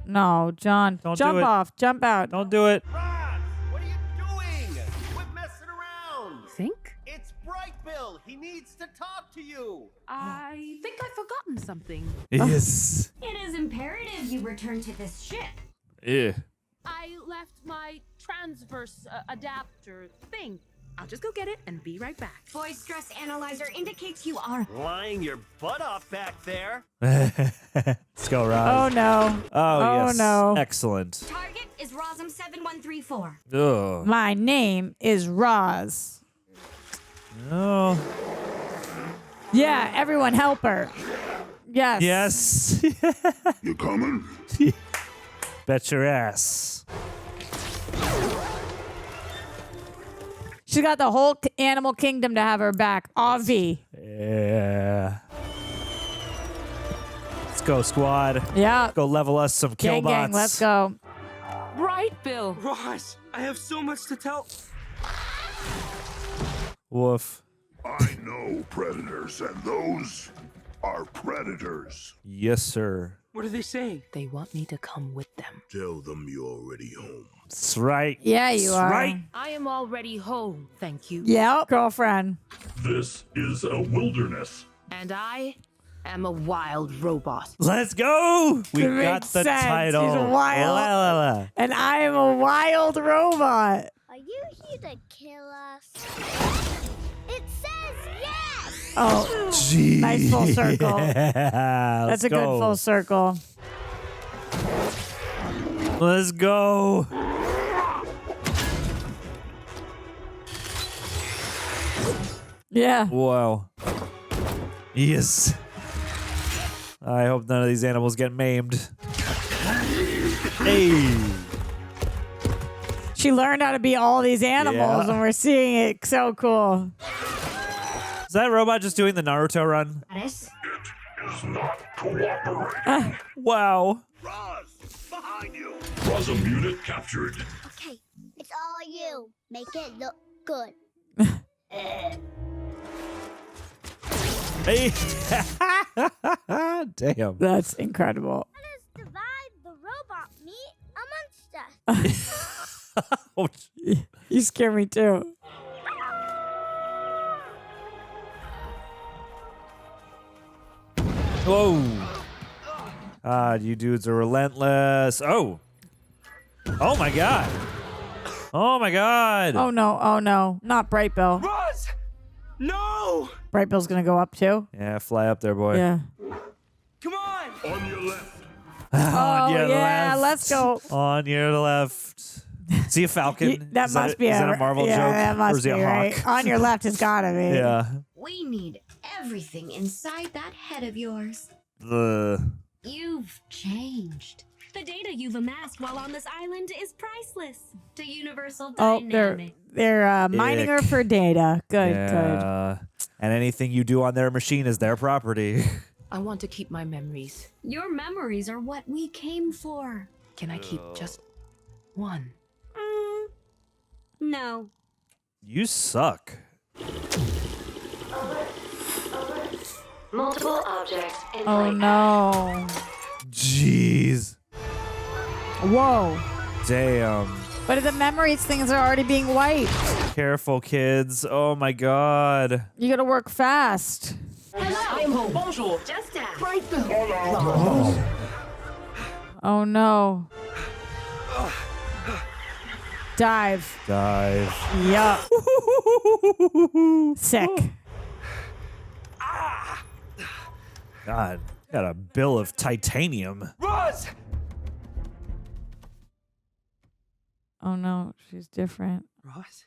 Speaker 2: No, John.
Speaker 1: Don't
Speaker 2: jump
Speaker 1: do it.
Speaker 2: off. Jump out.
Speaker 1: Don't do it.
Speaker 8: Roz, what are you doing? Quit messing around.
Speaker 3: Think?
Speaker 8: It's Brightbill. He needs to talk to you.
Speaker 3: I think I've forgotten something.
Speaker 1: Yes.
Speaker 13: It is imperative you return to this ship.
Speaker 1: Yeah.
Speaker 3: I left my transverse adapter thing. I'll just go get it and be right back.
Speaker 13: Voice stress analyzer indicates you are.
Speaker 8: Lying your butt off back there.
Speaker 1: Let's go, Roz.
Speaker 2: Oh, no.
Speaker 1: Oh, yes.
Speaker 2: no.
Speaker 1: Excellent.
Speaker 13: Target is Rosum 7134.
Speaker 1: Ugh.
Speaker 2: My name is Roz.
Speaker 1: Oh.
Speaker 2: Yeah, everyone help her. Yes.
Speaker 1: Yes.
Speaker 14: You coming?
Speaker 1: Bet your ass.
Speaker 2: She got the whole animal kingdom to have her back. Avi.
Speaker 1: Yeah. Let's go, squad.
Speaker 2: Yeah.
Speaker 1: Let's go level us some
Speaker 2: Gang,
Speaker 1: killbots.
Speaker 2: gang, let's go.
Speaker 3: Brightbill.
Speaker 11: Roz, I have so much to tell.
Speaker 1: Woof.
Speaker 14: I know predators, and those are predators.
Speaker 1: Yes, sir.
Speaker 11: What are they saying?
Speaker 3: They want me to come with them.
Speaker 14: Tell them you're already home.
Speaker 1: That's right.
Speaker 2: Yeah, you
Speaker 1: That's
Speaker 2: are.
Speaker 1: right.
Speaker 3: I am already home, thank you.
Speaker 2: Yep, girlfriend.
Speaker 18: This is a wilderness.
Speaker 3: And I am a wild robot.
Speaker 1: Let's go. We
Speaker 2: It
Speaker 1: got
Speaker 2: makes
Speaker 1: the
Speaker 2: sense.
Speaker 1: title.
Speaker 2: He's a wild.
Speaker 1: La, la, la.
Speaker 2: And I am a wild robot.
Speaker 5: Are you here to kill us? It says yes!
Speaker 2: Oh,
Speaker 1: Jeez.
Speaker 2: nice full circle.
Speaker 1: Yeah,
Speaker 2: That's
Speaker 1: let's
Speaker 2: a good
Speaker 1: go.
Speaker 2: full circle.
Speaker 1: Let's go.
Speaker 2: Yeah.
Speaker 1: Wow. Yes. I hope none of these animals get maimed. Hey.
Speaker 2: She learned how to be all these animals,
Speaker 1: Yeah.
Speaker 2: and we're seeing it. So cool.
Speaker 1: Is that robot just doing the Naruto run?
Speaker 18: Is not cooperating.
Speaker 1: Wow.
Speaker 14: Behind you!
Speaker 18: Possum unit captured.
Speaker 5: Okay, it's all you. Make it look good.
Speaker 1: Hey. Damn.
Speaker 2: That's incredible.
Speaker 5: Let us divide the robot meat amongst us.
Speaker 1: Oh,
Speaker 2: You scare me too.
Speaker 1: whoa. You dudes are relentless. Oh. Oh my god. Oh my god.
Speaker 2: Oh no, oh no. Not Brightbill.
Speaker 11: Roz! No!
Speaker 2: Brightbill's gonna go up too.
Speaker 1: Yeah, fly up there, boy.
Speaker 2: Yeah.
Speaker 11: Come on!
Speaker 14: On your left.
Speaker 1: On your
Speaker 2: yeah,
Speaker 1: left.
Speaker 2: let's go.
Speaker 1: On your left. See a falcon?
Speaker 2: That
Speaker 1: Is
Speaker 2: must
Speaker 1: that,
Speaker 2: be
Speaker 1: is that a Marvel
Speaker 2: yeah,
Speaker 1: joke?
Speaker 2: that
Speaker 1: or
Speaker 2: must
Speaker 1: is he
Speaker 2: be
Speaker 1: a
Speaker 2: right.
Speaker 1: hawk?
Speaker 2: On your left has gotta be.
Speaker 1: Yeah.
Speaker 13: We need everything inside that head of yours.
Speaker 1: The
Speaker 13: You've changed. The data you've amassed while on this island is priceless to Universal
Speaker 2: Oh,
Speaker 13: Dynamics.
Speaker 2: they're mining her
Speaker 1: Ick.
Speaker 2: for data. Good, good.
Speaker 1: yeah. And anything you do on their machine is their property.
Speaker 3: I want to keep my memories.
Speaker 13: Your memories are what we came for.
Speaker 3: Can I keep just one?
Speaker 13: No.
Speaker 1: You suck.
Speaker 9: Multiple objects in
Speaker 2: Oh
Speaker 9: flight.
Speaker 2: no.
Speaker 1: Jeez.
Speaker 2: Whoa.
Speaker 1: Damn.
Speaker 2: But the memories things are already being wiped.
Speaker 1: Careful, kids. Oh my god.
Speaker 2: You gotta work fast.
Speaker 3: I am home. Bonjour.
Speaker 13: Just ask.
Speaker 2: Oh no. Dive.
Speaker 1: Dive.
Speaker 2: Yup. Sick.
Speaker 1: God. Got a bill of titanium.
Speaker 11: Roz!
Speaker 2: Oh no, she's different.
Speaker 11: Roz?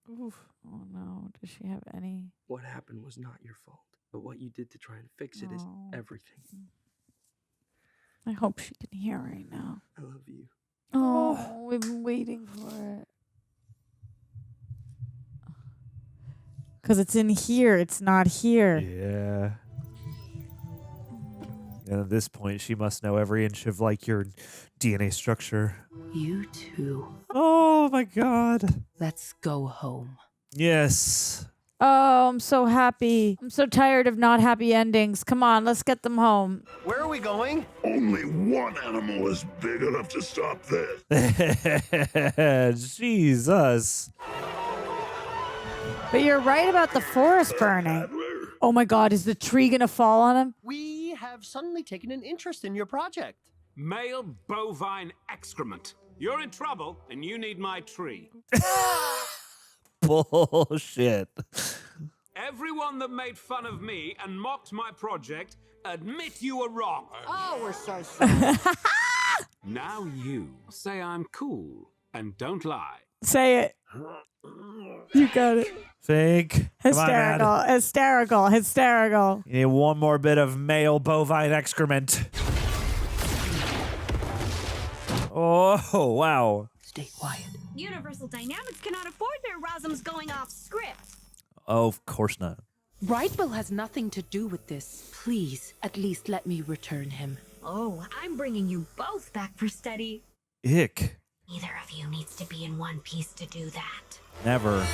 Speaker 2: Oof. Oh no, does she have any?
Speaker 11: What happened was not your fault, but what you did to try and fix it is
Speaker 2: Oh.
Speaker 11: everything.
Speaker 2: I hope she can hear right now.
Speaker 11: I love you.
Speaker 2: Oh, we've been waiting for it. Because it's in here, it's not here.
Speaker 1: Yeah. And at this point, she must know every inch of like your DNA structure.
Speaker 3: You too.
Speaker 1: Oh my god.
Speaker 3: Let's go home.
Speaker 1: Yes.
Speaker 2: Oh, I'm so happy. I'm so tired of not happy endings. Come on, let's get them home.
Speaker 8: Where are we going?
Speaker 14: Only one animal is big enough to stop this.
Speaker 1: Jesus.
Speaker 2: But you're right about the forest burning. Oh my god, is the tree gonna fall on him?
Speaker 8: We have suddenly taken an interest in your project.
Speaker 7: Male bovine excrement. You're in trouble, and you need my tree.
Speaker 1: Bullshit.
Speaker 7: Everyone that made fun of me and mocked my project, admit you were wrong.
Speaker 6: Oh, we're so sorry.
Speaker 7: Now you say I'm cool and don't lie.
Speaker 2: Say it. You got it.
Speaker 1: Fink. Come on, man.
Speaker 2: Hysterical, hysterical, hysterical.
Speaker 1: You need one more bit of male bovine excrement. Oh, wow.
Speaker 3: Stay quiet.
Speaker 13: Universal Dynamics cannot afford their Rosums going off script.
Speaker 1: Oh, of course not.
Speaker 3: Brightbill has nothing to do with this. Please, at least let me return him.
Speaker 13: Oh, I'm bringing you both back for study.
Speaker 1: Ick.
Speaker 13: Neither of you needs to be in one piece to do that.
Speaker 1: Never.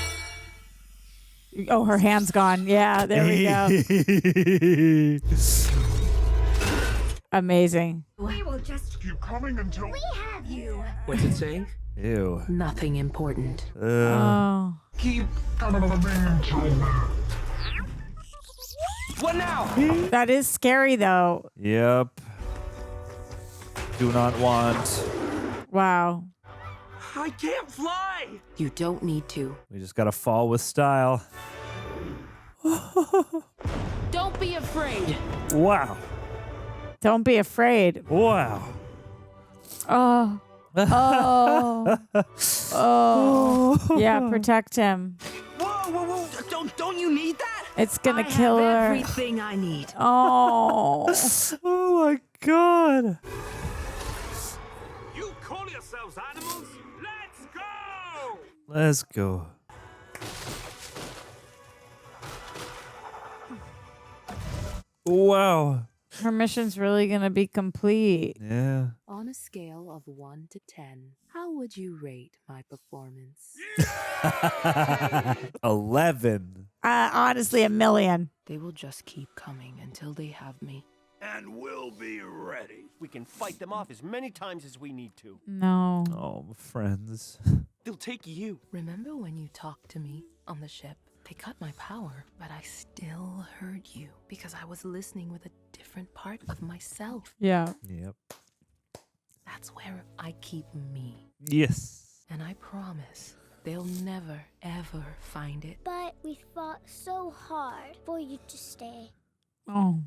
Speaker 2: Oh, her hand's gone. Yeah, there we go. Amazing.
Speaker 12: We will just
Speaker 18: keep coming until
Speaker 12: we have you.
Speaker 11: What's it saying?
Speaker 1: Ew.
Speaker 3: Nothing important.
Speaker 2: Oh.
Speaker 18: keep coming until
Speaker 11: What now?
Speaker 2: That is scary, though.
Speaker 1: Yep. Do not want.
Speaker 2: Wow.
Speaker 11: I can't fly.
Speaker 3: You don't need to.
Speaker 1: We just gotta fall with style.
Speaker 3: Don't be afraid.
Speaker 1: Wow.
Speaker 2: Don't be afraid.
Speaker 1: Wow.
Speaker 2: Oh. Oh. Oh. Yeah, protect him.
Speaker 11: Whoa. Don't you need that?
Speaker 2: It's gonna
Speaker 6: I
Speaker 2: kill
Speaker 6: have
Speaker 2: her.
Speaker 6: everything I need.
Speaker 2: Oh.
Speaker 1: Oh my god.
Speaker 7: You call yourselves animals? Let's go!
Speaker 1: Let's go. Wow.
Speaker 2: Her mission's really gonna be complete.
Speaker 1: Yeah.
Speaker 3: On a scale of 1 to 10, how would you rate my performance?
Speaker 1: 11.
Speaker 2: Honestly, 1,000,000.
Speaker 3: They will just keep coming until they have me.
Speaker 8: And we'll be ready. We can fight them off as many times as we need to.
Speaker 2: No.
Speaker 1: Oh, friends.
Speaker 11: They'll take you.
Speaker 3: Remember when you talked to me on the ship? They cut my power, but I still heard you because I was listening with a different part of myself.
Speaker 2: Yeah.
Speaker 1: Yep.
Speaker 3: That's where I keep me.
Speaker 1: Yes.
Speaker 3: And I promise they'll never, ever find it.
Speaker 5: But we fought so hard for you to stay.
Speaker 2: Oh.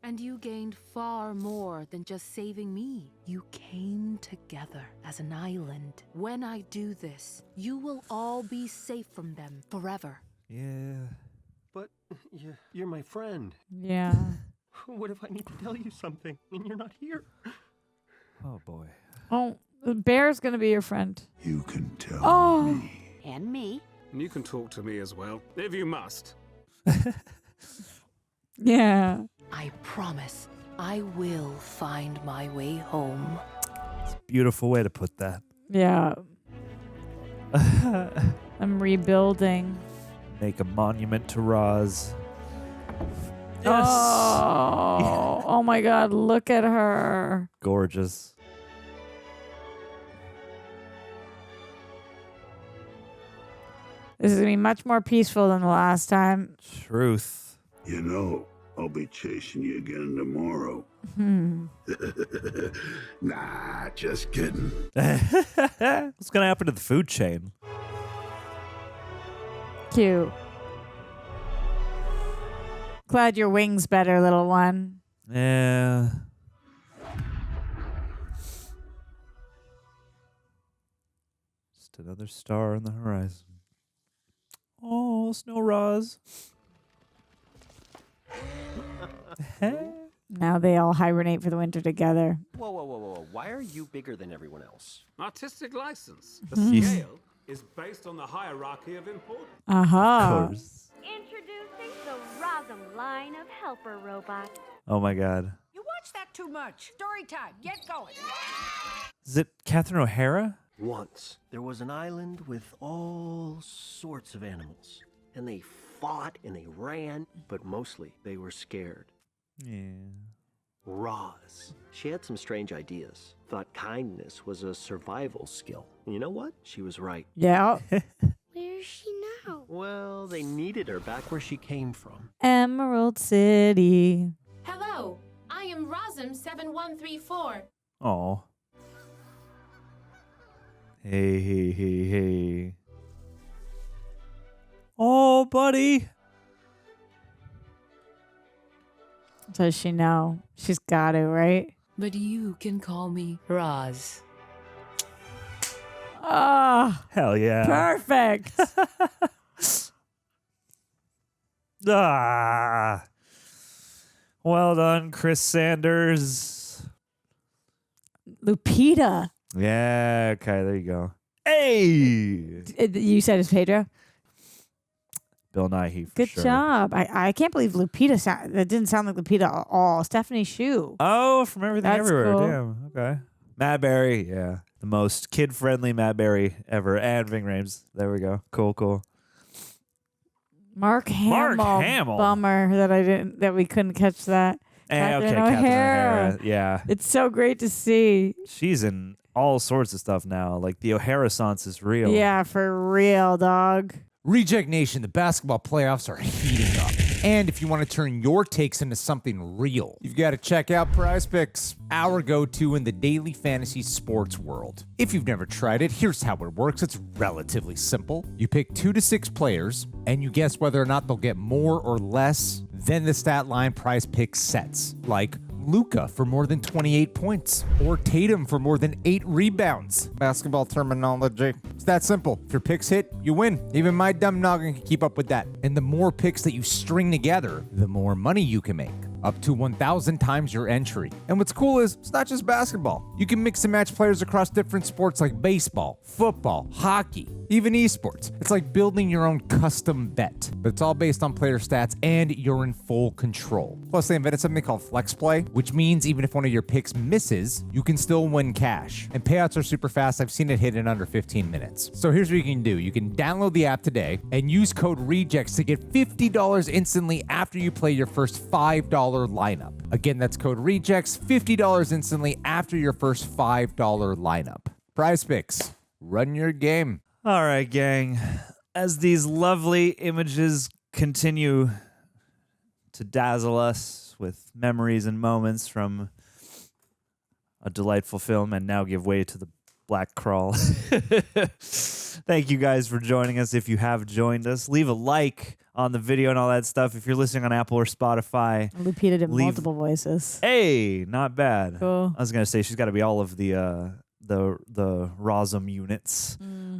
Speaker 3: And you gained far more than just saving me. You came together as an island. When I do this, you will all be safe from them forever.
Speaker 1: Yeah.
Speaker 8: But you're my friend.
Speaker 2: Yeah.
Speaker 8: What if I need to tell you something and you're not here?
Speaker 1: Oh boy.
Speaker 2: Oh, the bear's gonna be your friend.
Speaker 14: You can tell
Speaker 2: Oh.
Speaker 6: And me.
Speaker 7: And you can talk to me as well, if you must.
Speaker 2: Yeah.
Speaker 3: I promise I will find my way home.
Speaker 1: It's a beautiful way to put that.
Speaker 2: Yeah. I'm rebuilding.
Speaker 1: Make a monument to Roz. Yes.
Speaker 2: Oh. Oh my God! Look at her.
Speaker 1: Gorgeous.
Speaker 2: This is gonna be much more peaceful than the last time.
Speaker 1: Truth.
Speaker 14: You know, I'll be chasing you again tomorrow. Nah, just kidding.
Speaker 1: What's gonna happen to the food chain?
Speaker 2: Cute. Glad your wing's better, little one.
Speaker 1: Yeah. Just another star on the horizon. Oh, Snow Roz.
Speaker 2: Now they all hibernate for the winter together.
Speaker 8: Whoa. Why are you bigger than everyone else?
Speaker 7: Artistic license. The scale is based on the hierarchy of importance.
Speaker 2: Uh-huh.
Speaker 13: Introducing the Rosum line of helper robots.
Speaker 1: Oh my god.
Speaker 6: You watch that too much. Story time. Get going.
Speaker 1: Is it Catherine O'Hara?
Speaker 8: Once, there was an island with all sorts of animals. And they fought and they ran, but mostly they were scared.
Speaker 1: Yeah.
Speaker 8: Roz. She had some strange ideas. Thought kindness was a survival skill. And you know what? She was right.
Speaker 2: Yeah.
Speaker 5: Where is she now?
Speaker 8: Well, they needed her back where she came from.
Speaker 2: Emerald City.
Speaker 9: Hello, I am Rosum 7134.
Speaker 1: Oh. Hey. Oh, buddy.
Speaker 2: Does she know? She's got to, right?
Speaker 3: But you can call me Roz.
Speaker 2: Ah.
Speaker 1: Hell yeah.
Speaker 2: Perfect.
Speaker 1: Ah. Well done, Chris Sanders.
Speaker 2: Lupita.
Speaker 1: Yeah, okay, there you go. Hey!
Speaker 2: You said it's Pedro?
Speaker 1: Bill Nighy, for
Speaker 2: Good
Speaker 1: sure.
Speaker 2: job. I can't believe Lupita that didn't sound like Lupita at all. Stephanie Shu.
Speaker 1: Oh, from Everything
Speaker 2: That's
Speaker 1: Everywhere.
Speaker 2: cool.
Speaker 1: Damn, okay. Matt Berry, yeah. The most kid-friendly Matt Berry ever. And Ving Rhames. There we go. Cool.
Speaker 2: Mark Hamill. Bummer that we couldn't catch that. Catherine O'Hara.
Speaker 1: Yeah.
Speaker 2: It's so great to see.
Speaker 1: She's in all sorts of stuff now. Like the O'Hara-sance is real.
Speaker 2: Yeah, for real, dog.
Speaker 10: Reject Nation, the basketball playoffs are heating up. And if you want to turn your takes into something real, you've got to check out Prize Picks, our go-to in the daily fantasy sports world. If you've never tried it, here's how it works. It's relatively simple. You pick 2 to 6 players, and you guess whether or not they'll get more or less than the stat line Prize Picks sets, like Luka for more than 28 points, or Tatum for more than 8 rebounds. Basketball terminology. It's that simple. If your picks hit, you win. Even my dumb noggin can keep up with that. And the more picks that you string together, the more money you can make. Up to 1,000 times your entry. And what's cool is, it's not just basketball. You can mix and match players across different sports like baseball, football, hockey, even esports. It's like building your own custom bet, but it's all based on player stats and you're in full control. Plus, they invented something called Flex Play, which means even if one of your picks misses, you can still win cash. And payouts are super fast. I've seen it hit in under 15 minutes. So here's what you can do. You can download the app today and use code REJECTS to get $50 instantly after you play your first $5 lineup. Again, that's code REJECTS, $50 instantly after your first $5 lineup. Prize Picks. Run your game.
Speaker 1: All right, gang. As these lovely images continue to dazzle us with memories and moments from a delightful film and now give way to the Black Crawl. Thank you guys for joining us. If you have joined us, leave a like on the video and all that stuff. If you're listening on Apple or Spotify,
Speaker 2: Lupita did multiple voices.
Speaker 1: Hey, not bad.
Speaker 2: Cool.
Speaker 1: I was gonna say she's got to be all of the Rosum units.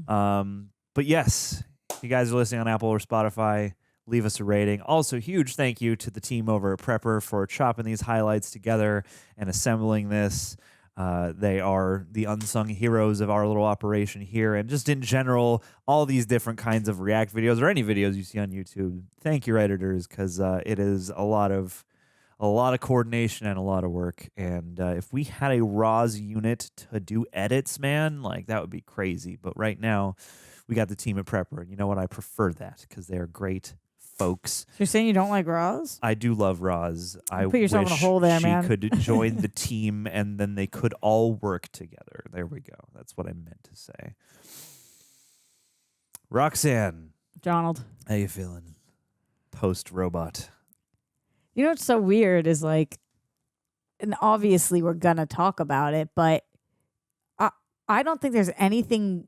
Speaker 1: But yes, if you guys are listening on Apple or Spotify, leave us a rating. Also, huge thank you to the team over at Prepper for chopping these highlights together and assembling this. They are the unsung heroes of our little operation here, and just in general, all these different kinds of React videos or any videos you see on YouTube. Thank you, editors, because it is a lot of coordination and a lot of work. And if we had a RAWs unit to do edits, man, like that would be crazy. But right now, we got the team at Prepper, and you know what? I prefer that because they're great folks.
Speaker 2: You're saying you don't like RAWs?
Speaker 1: I do love Roz. I
Speaker 2: put yourself
Speaker 1: wish
Speaker 2: in a hole there,
Speaker 1: she
Speaker 2: man.
Speaker 1: could join the team and then they could all work together. There we go. That's what I meant to say. Roxanne.
Speaker 2: Donald.
Speaker 1: How you feeling? Post-robot.
Speaker 2: You know what's so weird is like, and obviously we're going to talk about it, but I don't think there's anything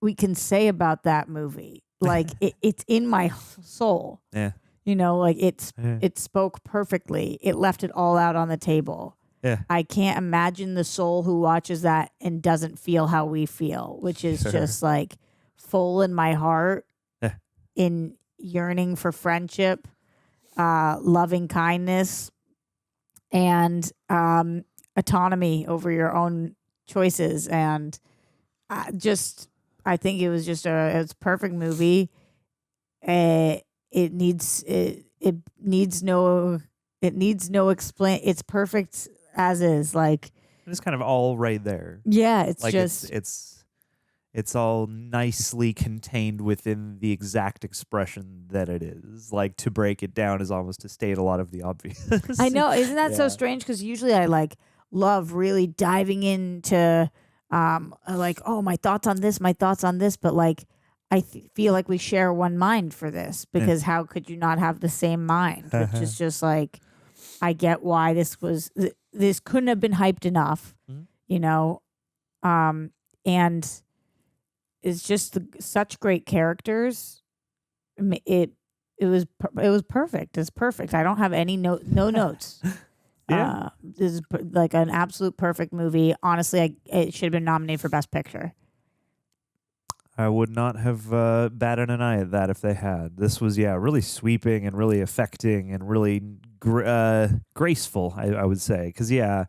Speaker 2: we can say about that movie. Like it's in my soul.
Speaker 1: Yeah.
Speaker 2: You know, like it spoke perfectly. It left it all out on the table.
Speaker 1: Yeah.
Speaker 2: I can't imagine the soul who watches that and doesn't feel how we feel, which is just like full in my heart, in yearning for friendship, loving kindness, and autonomy over your own choices. And I think it was just it's a perfect movie. It needs no explain. It's perfect as is. Like
Speaker 1: it's kind of all right there.
Speaker 2: Yeah, it's
Speaker 1: like
Speaker 2: just
Speaker 1: it's all nicely contained within the exact expression that it is. Like to break it down is almost to state a lot of the obvious.
Speaker 2: I know, isn't that so strange? Because usually I like love really diving into like, oh, my thoughts on this, but like I feel like we share one mind for this, because how could you not have the same mind? Which is just like, I get why this couldn't have been hyped enough, you know, and it's just such great characters. It was perfect. It's perfect. I don't have any no notes.
Speaker 1: Yeah,
Speaker 2: this is like an absolute perfect movie. Honestly, it should have been nominated for Best Picture.
Speaker 1: I would not have batted an eye at that if they had. This was, really sweeping and really affecting and really graceful, I would say. Because, it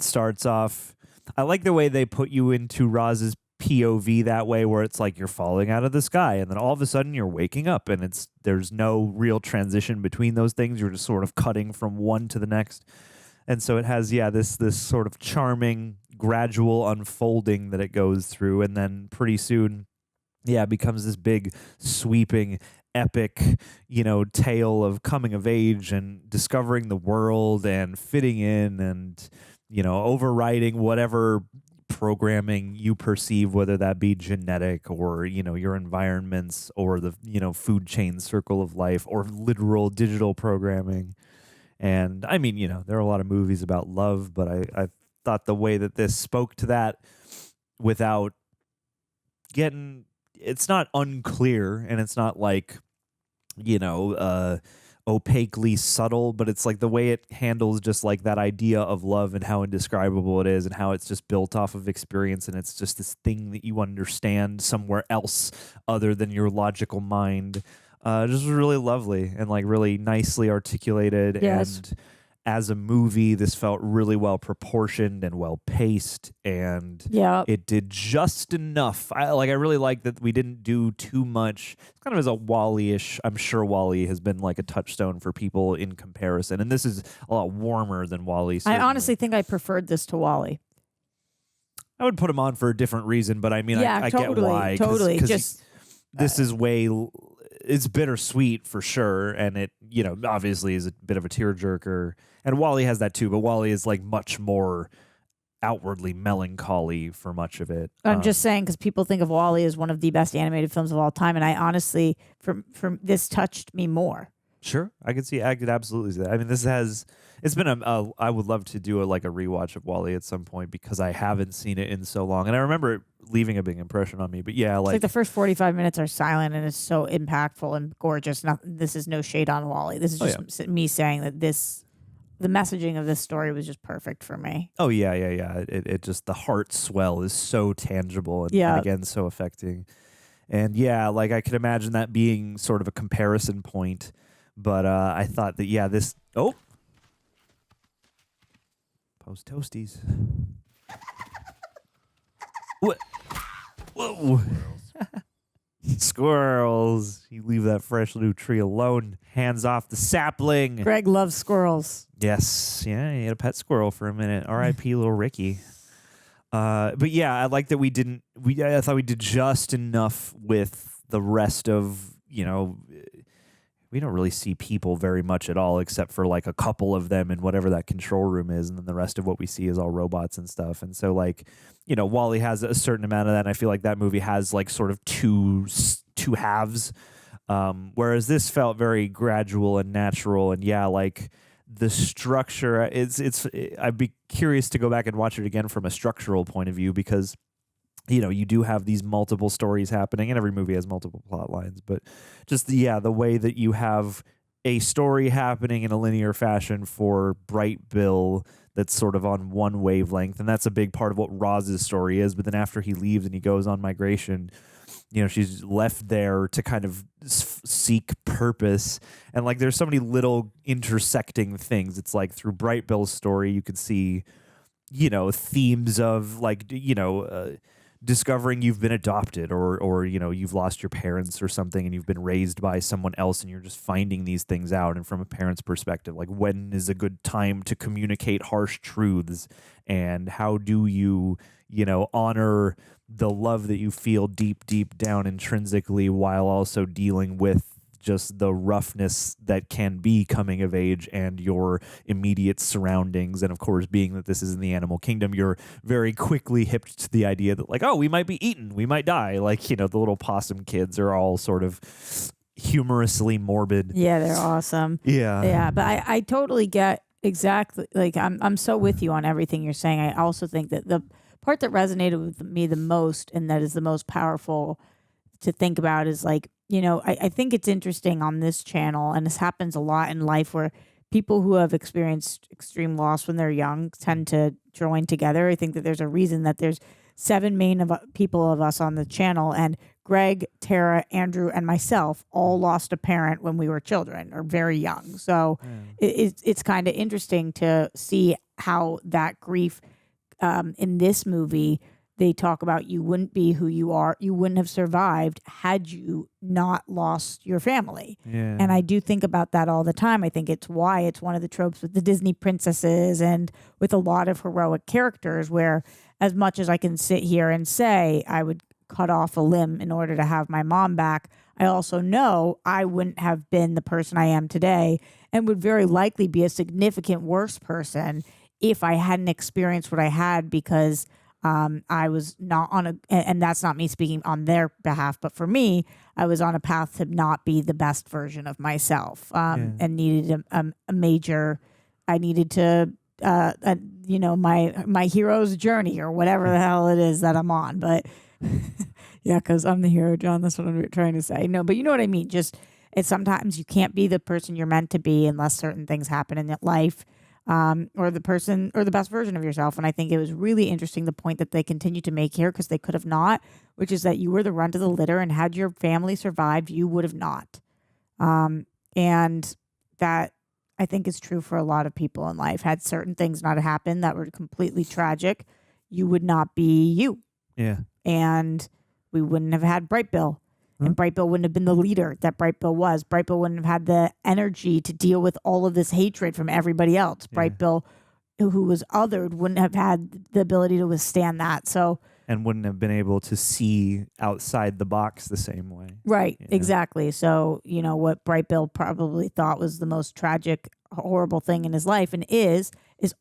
Speaker 1: starts off... I like the way they put you into Roz's POV that way, where it's like you're falling out of the sky and then all of a sudden you're waking up, and there's no real transition between those things. You're just sort of cutting from one to the next. And so it has, this sort of charming, gradual unfolding that it goes through, and then pretty soon... it becomes this big, sweeping, epic, tale of coming of age and discovering the world and fitting in and, overriding whatever programming you perceive, whether that be genetic or, your environments or the, food chain circle of life or literal digital programming. And I mean, there are a lot of movies about love, but I thought the way that this spoke to that without getting, it's not unclear and it's not like, opaquely subtle, but it's like the way it handles just like that idea of love and how indescribable it is and how it's just built off of experience and it's just this thing that you understand somewhere else other than your logical mind. Just really lovely and like really nicely articulated.
Speaker 2: Yes.
Speaker 1: And as a movie, this felt really well proportioned and well paced, and it did just enough. I really like that we didn't do too much. It's kind of as a Wall-E-ish. I'm sure Wall-E has been like a touchstone for people in comparison, and this is a lot warmer than Wall-E.
Speaker 2: I honestly think I preferred this to Wall-E.
Speaker 1: I would put him on for a different reason, but I mean, I
Speaker 2: totally,
Speaker 1: get why.
Speaker 2: Totally, just
Speaker 1: this is way. It's bittersweet for sure, and it obviously is a bit of a tearjerker. And Wall-E has that too, but Wall-E is like much more outwardly melancholy for much of it.
Speaker 2: I'm just saying because people think of Wall-E as one of the best animated films of all time, and I honestly, from this touched me more.
Speaker 1: Sure, I could absolutely see that. I mean, it's been I would love to do a rewatch of Wall-E at some point because I haven't seen it in so long, and I remember it leaving a big impression on me. But yeah,
Speaker 2: It's like the first 45 minutes are silent and it's so impactful and gorgeous. This is no shade on Wall-E. This is just me saying that the messaging of this story was just perfect for me.
Speaker 1: Oh yeah. It just, the heart swell is so tangible and again so affecting. And yeah, like I could imagine that being sort of a comparison point. But I thought that this post toasties. What? Whoa. Squirrels. You leave that fresh new tree alone. Hands off the sapling.
Speaker 2: Greg loves squirrels.
Speaker 1: Yes. Yeah, he had a pet squirrel for a minute. R.I.P. little Ricky. But yeah, I like that I thought we did just enough with the rest of, we don't really see people very much at all except for like a couple of them in whatever that control room is. And then the rest of what we see is all robots and stuff. And so like, Wall-E has a certain amount of that. And I feel like that movie has like sort of two halves. Whereas this felt very gradual and natural. And yeah, like the structure, I'd be curious to go back and watch it again from a structural point of view because you do have these multiple stories happening and every movie has multiple plot lines, but just the way that you have a story happening in a linear fashion for Brightbill that's sort of on one wavelength. And that's a big part of what Roz's story is. But then after he leaves and he goes on migration, she's left there to kind of seek purpose. And like, there's so many little intersecting things. It's like through Brightbill's story, you could see, themes of like, discovering you've been adopted or you've lost your parents or something and you've been raised by someone else and you're just finding these things out. And from a parent's perspective, like when is a good time to communicate harsh truths and how do you honor the love that you feel deep down intrinsically while also dealing with just the roughness that can be coming of age and your immediate surroundings. And of course, being that this is in the animal kingdom, you're very quickly hipped to the idea that like, oh, we might be eaten, we might die. Like, the little possum kids are all sort of humorously morbid.
Speaker 2: Yeah, they're awesome.
Speaker 1: Yeah.
Speaker 2: But I totally get exactly, like I'm so with you on everything you're saying. I also think that the part that resonated with me the most and that is the most powerful to think about is like, I think it's interesting on this channel, and this happens a lot in life where people who have experienced extreme loss when they're young tend to join together. I think that there's a reason that there's 7 main people of us on the channel, and Greg, Tara, Andrew, and myself all lost a parent when we were children or very young. So it's kind of interesting to see how that grief in this movie, they talk about you wouldn't be who you are. You wouldn't have survived had you not lost your family.
Speaker 1: Yeah.
Speaker 2: And I do think about that all the time. I think it's why it's one of the tropes with the Disney princesses and with a lot of heroic characters where as much as I can sit here and say I would cut off a limb in order to have my mom back, I also know I wouldn't have been the person I am today and would very likely be a significant worse person if I hadn't experienced what I had, because I was not on and that's not me speaking on their behalf, but for me, I was on a path to not be the best version of myself, and needed a major, I needed to, my hero's journey or whatever the hell it is that I'm on. But yeah, because I'm the hero, John. That's what I'm trying to say. No, but you know what I mean? Just, it's sometimes you can't be the person you're meant to be unless certain things happen in life. Or the person or the best version of yourself. And I think it was really interesting the point that they continue to make here, because they could have not, which is that you were the runt of the litter, and had your family survived, you would have not. And that I think is true for a lot of people in life. Had certain things not happened that were completely tragic, you would not be you.
Speaker 1: Yeah.
Speaker 2: And we wouldn't have had Brightbill. And Brightbill wouldn't have been the leader that Brightbill was. Brightbill wouldn't have had the energy to deal with all of this hatred from everybody else. Brightbill, who was othered, wouldn't have had the ability to withstand that. So,
Speaker 1: and wouldn't have been able to see outside the box the same way.
Speaker 2: Right, exactly. So, what Brightbill probably thought was the most tragic, horrible thing in his life, and is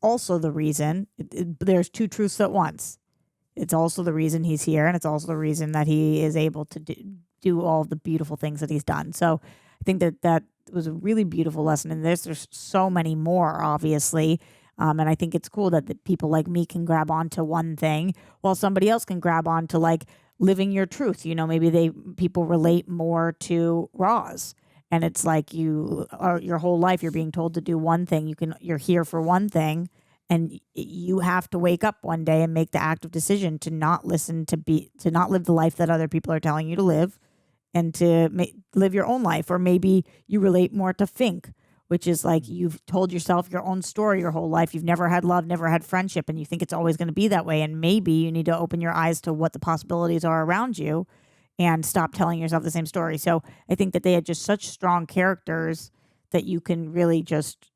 Speaker 2: also the reason, there's two truths at once. It's also the reason he's here, and it's also the reason that he is able to do all the beautiful things that he's done. So I think that was a really beautiful lesson in this. There's so many more, obviously. And I think it's cool that people like me can grab onto one thing while somebody else can grab onto like living your truth. Maybe people relate more to Roz. And it's like your whole life you're being told to do one thing. You're here for one thing, and you have to wake up one day and make the active decision to not to not live the life that other people are telling you to live, and to live your own life. Or maybe you relate more to Fink, which is like you've told yourself your own story your whole life. You've never had love, never had friendship, and you think it's always going to be that way. And maybe you need to open your eyes to what the possibilities are around you and stop telling yourself the same story. So I think that they had just such strong characters that you can really just,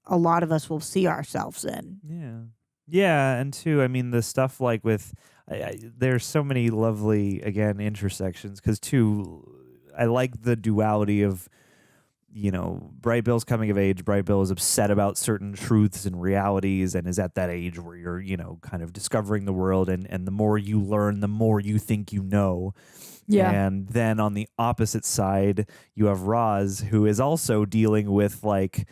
Speaker 2: a lot of us will see ourselves in.
Speaker 1: Yeah. Yeah. And two, I mean, the stuff like with, there's so many lovely, again, intersections, because two, I like the duality of, Brightbill's coming of age. Brightbill is upset about certain truths and realities, and is at that age where you're, kind of discovering the world, and the more you learn, the more you think you know.
Speaker 2: Yeah.
Speaker 1: And then on the opposite side, you have Roz, who is also dealing with like,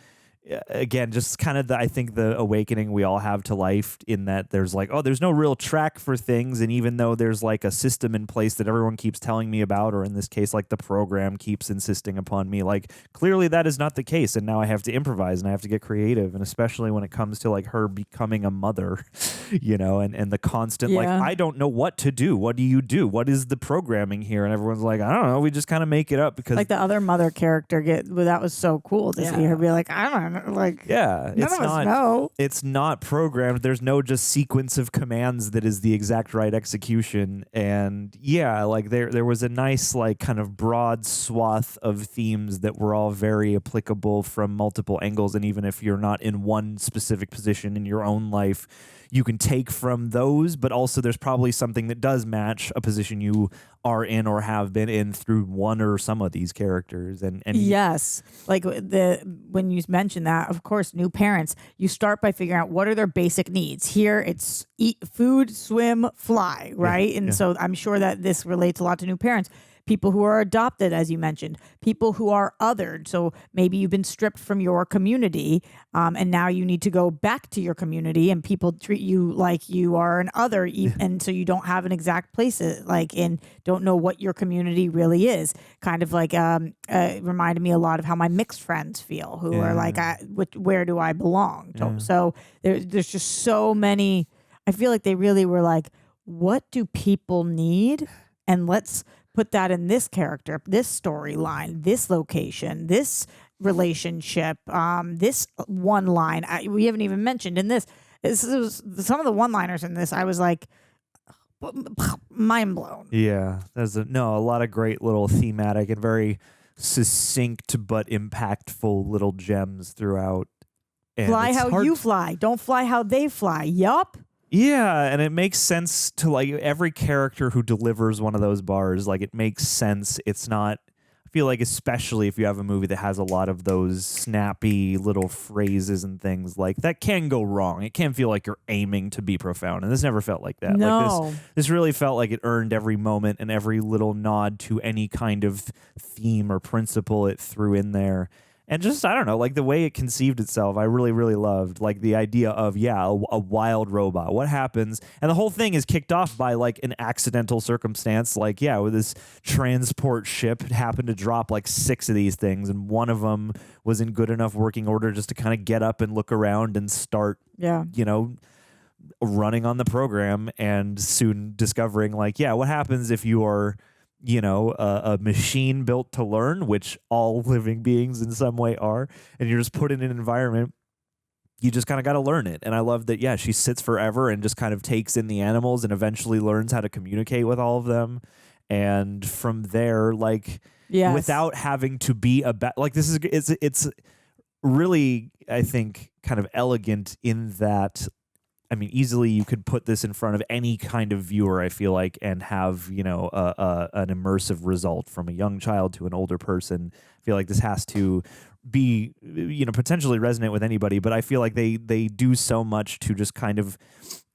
Speaker 1: again, just kind of I think the awakening we all have to life, in that there's like, there's no real track for things. And even though there's like a system in place that everyone keeps telling me about, or in this case, like the program keeps insisting upon me, like clearly that is not the case. And now I have to improvise and I have to get creative. And especially when it comes to like her becoming a mother, and the constant, like, I don't know what to do. What do you do? What is the programming here? And everyone's like, I don't know. We just kind of make it up, because
Speaker 2: like the other mother character that was so cool to see her be like, I don't know. Like,
Speaker 1: yeah, it's not programmed. There's no just sequence of commands that is the exact right execution. And yeah, like there was a nice like kind of broad swath of themes that were all very applicable from multiple angles. And even if you're not in one specific position in your own life, you can take from those, but also there's probably something that does match a position you are in or have been in through one or some of these characters. And
Speaker 2: yes, like when you mention that, of course, new parents, you start by figuring out what are their basic needs. Here, it's eat food, swim, fly, right? And so I'm sure that this relates a lot to new parents. People who are adopted, as you mentioned, people who are othered. So maybe you've been stripped from your community, and now you need to go back to your community, and people treat you like you are an other, and so you don't have an exact place, and don't know what your community really is. Kind of like reminded me a lot of how my mixed friends feel, who are like, where do I belong? So there's just so many. I feel like they really were like, what do people need? And let's put that in this character, this storyline, this location, this relationship, this one line. We haven't even mentioned in this. This was some of the one-liners in this. I was like, mind blown.
Speaker 1: Yeah, there's a lot of great little thematic and very succinct but impactful little gems throughout. And
Speaker 2: fly how you fly. Don't fly how they fly. Yup.
Speaker 1: Yeah, and it makes sense to like every character who delivers one of those bars. Like it makes sense. It's not. I feel like especially if you have a movie that has a lot of those snappy little phrases and things like that can go wrong. It can feel like you're aiming to be profound, and this never felt like that.
Speaker 2: No.
Speaker 1: Like this really felt like it earned every moment and every little nod to any kind of theme or principle it threw in there. And just, I don't know, like the way it conceived itself, I really, really loved. Like the idea of, a wild robot. What happens? And the whole thing is kicked off by like an accidental circumstance. Like, with this transport ship happened to drop like 6 of these things. And one of them was in good enough working order just to kind of get up and look around and start, running on the program. And soon discovering like, what happens if you are... a machine built to learn, which all living beings in some way are, and you're just put in an environment, you just kind of got to learn it. And I love that, she sits forever and just kind of takes in the animals and eventually learns how to communicate with all of them. And from there, like, without having to be like, this is, it's really, I think, kind of elegant in that, I mean, easily you could put this in front of any kind of viewer, I feel like, and have, an immersive result from a young child to an older person. I feel like this has to be, potentially resonate with anybody, but I feel like they do so much to just kind of,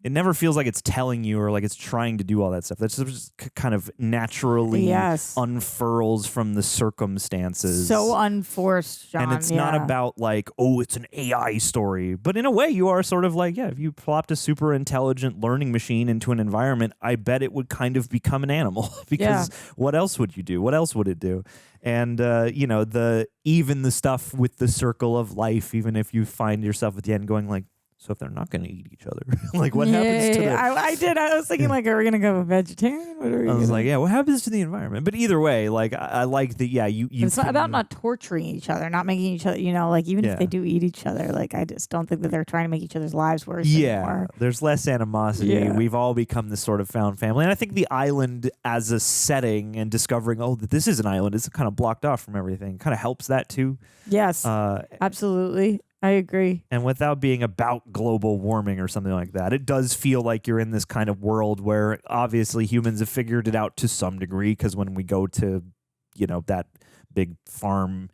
Speaker 1: it never feels like it's telling you or like it's trying to do all that stuff. That's just kind of naturally unfurls from the circumstances.
Speaker 2: So unforced, John.
Speaker 1: And it's not about like, it's an AI story. But in a way, you are sort of like, if you plopped a super intelligent learning machine into an environment, I bet it would kind of become an animal. Because what else would you do? What else would it do? And, even the stuff with the circle of life, even if you find yourself at the end going like, so if they're not going to eat each other, like what happens to them?
Speaker 2: I was thinking like, are we going to go vegetarian? What are we
Speaker 1: I was like, what happens to the environment? But either way, like I like that.
Speaker 2: It's not about not torturing each other, not making each other, like even if they do eat each other, like I just don't think that they're trying to make each other's lives worse anymore.
Speaker 1: There's less animosity.
Speaker 2: Yeah.
Speaker 1: We've all become this sort of found family. And I think the island as a setting and discovering, that this is an island, it's kind of blocked off from everything, kind of helps that too.
Speaker 2: Yes, absolutely. I agree.
Speaker 1: And without being about global warming or something like that, it does feel like you're in this kind of world where obviously humans have figured it out to some degree, because when we go to, that big farm,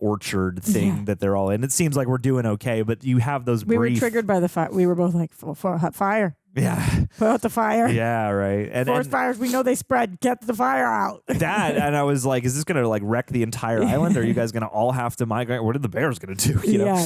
Speaker 1: orchard thing that they're all in, it seems like we're doing okay, but you have those
Speaker 2: We were triggered by the fire. We were both like, fire.
Speaker 1: Yeah.
Speaker 2: Put out the fire.
Speaker 1: Yeah, right. And
Speaker 2: forest fires, we know they spread. Get the fire out.
Speaker 1: That, and I was like, is this going to like wreck the entire island? Or are you guys going to all have to migrate? What are the bears going to do? You know?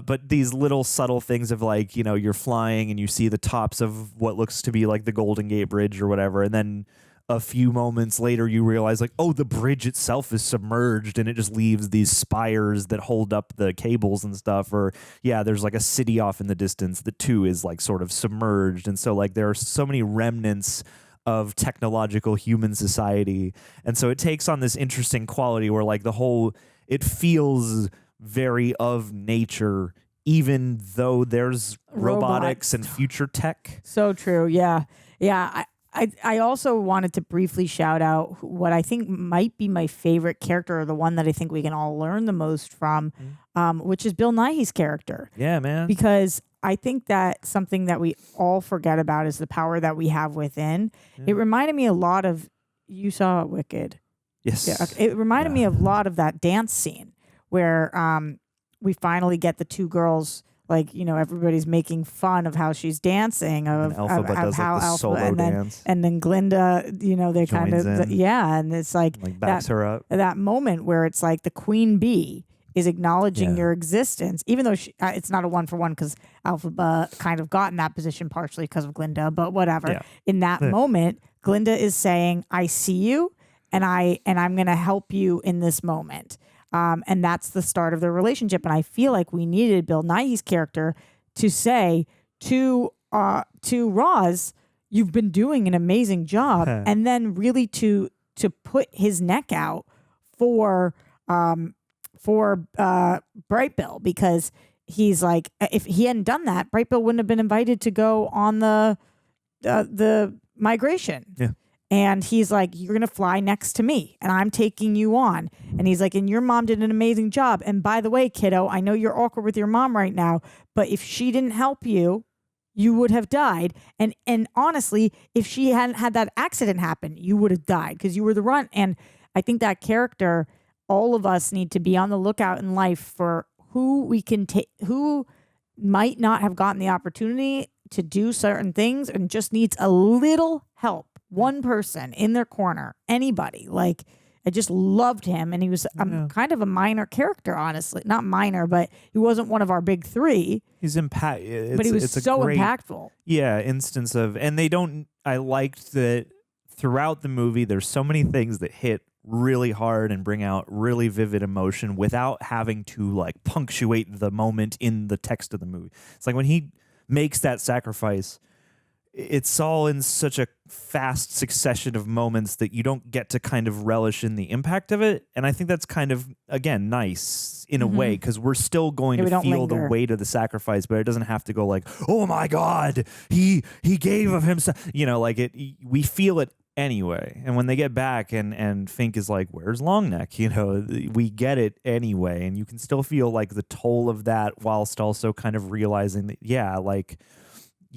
Speaker 1: But these little subtle things of like, you're flying and you see the tops of what looks to be like the Golden Gate Bridge or whatever. And then a few moments later, you realize like, the bridge itself is submerged and it just leaves these spires that hold up the cables and stuff. Or there's like a city off in the distance that too is like sort of submerged. And so like there are so many remnants of technological human society. And so it takes on this interesting quality where like it feels very of nature, even though there's robotics and future tech.
Speaker 2: So true. Yeah. I also wanted to briefly shout out what I think might be my favorite character, or the one that I think we can all learn the most from, which is Bill Nighy's character.
Speaker 1: Yeah, man.
Speaker 2: Because I think that something that we all forget about is the power that we have within. Yeah. It reminded me a lot of, you saw Wicked.
Speaker 1: Yes.
Speaker 2: Yeah, it reminded me a lot of that dance scene where we finally get the two girls. Like, everybody's making fun of how she's dancing, of
Speaker 1: Alpha does
Speaker 2: how
Speaker 1: like the
Speaker 2: Alpha,
Speaker 1: solo dance.
Speaker 2: And then Glinda, they kind of, and it's like
Speaker 1: backs her up.
Speaker 2: That moment where it's like the queen bee is acknowledging your existence, even though it's not a 1-for-1 because Alpha kind of got in that position partially because of Glinda, but whatever. Yeah. In that moment, Glinda is saying, I see you and I'm going to help you in this moment. And that's the start of their relationship. And I feel like we needed Bill Nighy's character to say to Roz, you've been doing an amazing job. And then really to put his neck out for Brightbill, because he's like, if he hadn't done that, Brightbill wouldn't have been invited to go on the migration.
Speaker 1: Yeah.
Speaker 2: And he's like, you're going to fly next to me and I'm taking you on. And he's like, and your mom did an amazing job. And by the way, kiddo, I know you're awkward with your mom right now, but if she didn't help you, you would have died. And honestly, if she hadn't had that accident happen, you would have died because you were the runt. And I think that character, all of us need to be on the lookout in life for who we can take, who might not have gotten the opportunity to do certain things and just needs a little help. One person in their corner, anybody. Like, I just loved him, and he was kind of a minor character, honestly. Not minor, but he wasn't one of our big three.
Speaker 1: He's but
Speaker 2: he was so impactful.
Speaker 1: Yeah, instance of, and they don't. I liked that throughout the movie. There's so many things that hit really hard and bring out really vivid emotion without having to like punctuate the moment in the text of the movie. It's like when he makes that sacrifice, it's all in such a fast succession of moments that you don't get to kind of relish in the impact of it. And I think that's kind of, again, nice in a way, because we're still going to feel the weight of the sacrifice, but it doesn't have to go like, oh my God, he gave of himself, you know, like we feel it anyway. And when they get back and Fink is like, where's Longneck? You know, we get it anyway. And you can still feel like the toll of that whilst also kind of realizing that, yeah, like,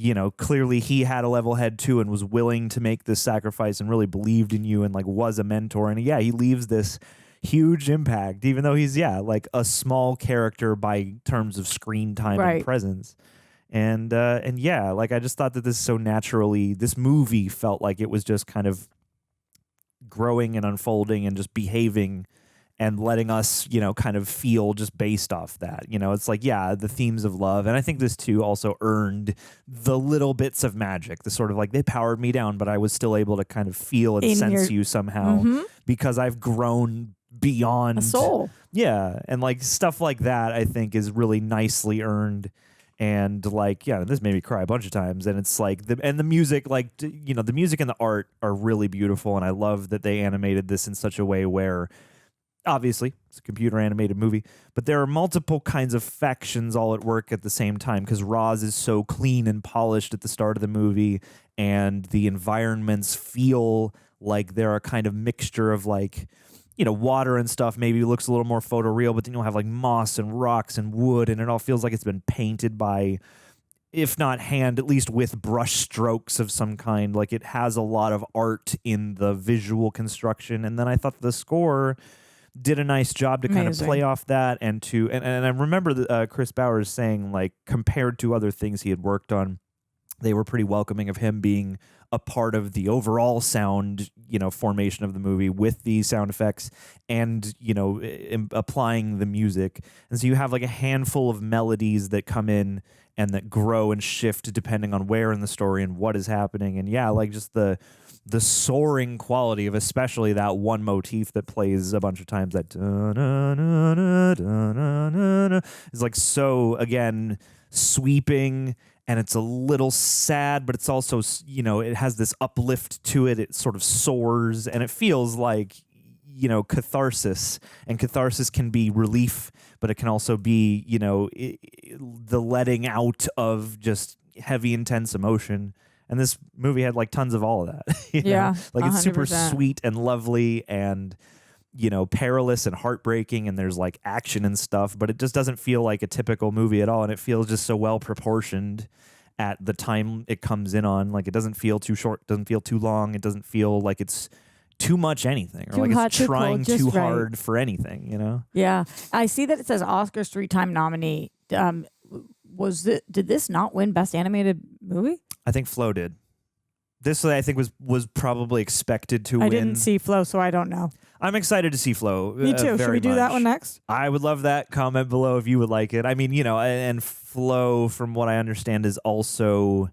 Speaker 1: you know, clearly he had a level head too and was willing to make this sacrifice and really believed in you and like was a mentor. And yeah, he leaves this huge impact, even though he's, like a small character by terms of screen time and presence. And yeah, like I just thought that this movie felt like it was just kind of growing and unfolding and just behaving and letting us, you know, kind of feel just based off that. You know, it's like, yeah, the themes of love. And I think this too also earned the little bits of magic, the sort of like they powered me down, but I was still able to kind of feel and sense you somehow because I've grown beyond
Speaker 2: a soul.
Speaker 1: Yeah. And like stuff like that, I think is really nicely earned. And like, yeah, this made me cry a bunch of times. And it's like, the music, like, you know, the music and the art are really beautiful. And I love that they animated this in such a way where, obviously, it's a computer animated movie, but there are multiple kinds of factions all at work at the same time because Roz is so clean and polished at the start of the movie, and the environments feel like they're a kind of mixture of like, you know, water and stuff maybe looks a little more photoreal, but then you'll have like moss and rocks and wood, and it all feels like it's been painted by, if not hand, at least with brush strokes of some kind. Like it has a lot of art in the visual construction. And then I thought the score did a nice job to kind of play off that and I remember Chris Bowers saying, like, compared to other things he had worked on, they were pretty welcoming of him being a part of the overall sound, you know, formation of the movie with the sound effects and, you know, applying the music. And so you have like a handful of melodies that come in and that grow and shift depending on where in the story and what is happening. And yeah, like just the soaring quality of especially that one motif that plays a bunch of times, that is like so, again, sweeping, and it's a little sad, but it's also, you know, it has this uplift to it. It sort of soars, and it feels like, you know, catharsis. And catharsis can be relief, but it can also be, you know, the letting out of just heavy, intense emotion. And this movie had like tons of all of that. You know? Like it's 100%. Super sweet and lovely and, you know, perilous and heartbreaking, and there's like action and stuff, but it just doesn't feel like a typical movie at all. And it feels just so well proportioned at the time it comes in on. Like it doesn't feel too short, doesn't feel too long. It doesn't feel like it's too much anything, or
Speaker 2: too
Speaker 1: like
Speaker 2: hot,
Speaker 1: it's
Speaker 2: too
Speaker 1: trying
Speaker 2: cold,
Speaker 1: too hard for anything, you know?
Speaker 2: Yeah. I see that it says Oscars 3-time nominee. Did this not win Best Animated Movie?
Speaker 1: I think Flo did. This, I think, was probably expected to win.
Speaker 2: I didn't see Flo, so I don't know.
Speaker 1: I'm excited to see Flo.
Speaker 2: Me too. Should we do that one next?
Speaker 1: I would love that. Comment below if you would like it. I mean, you know, and Flo, from what I understand, is also...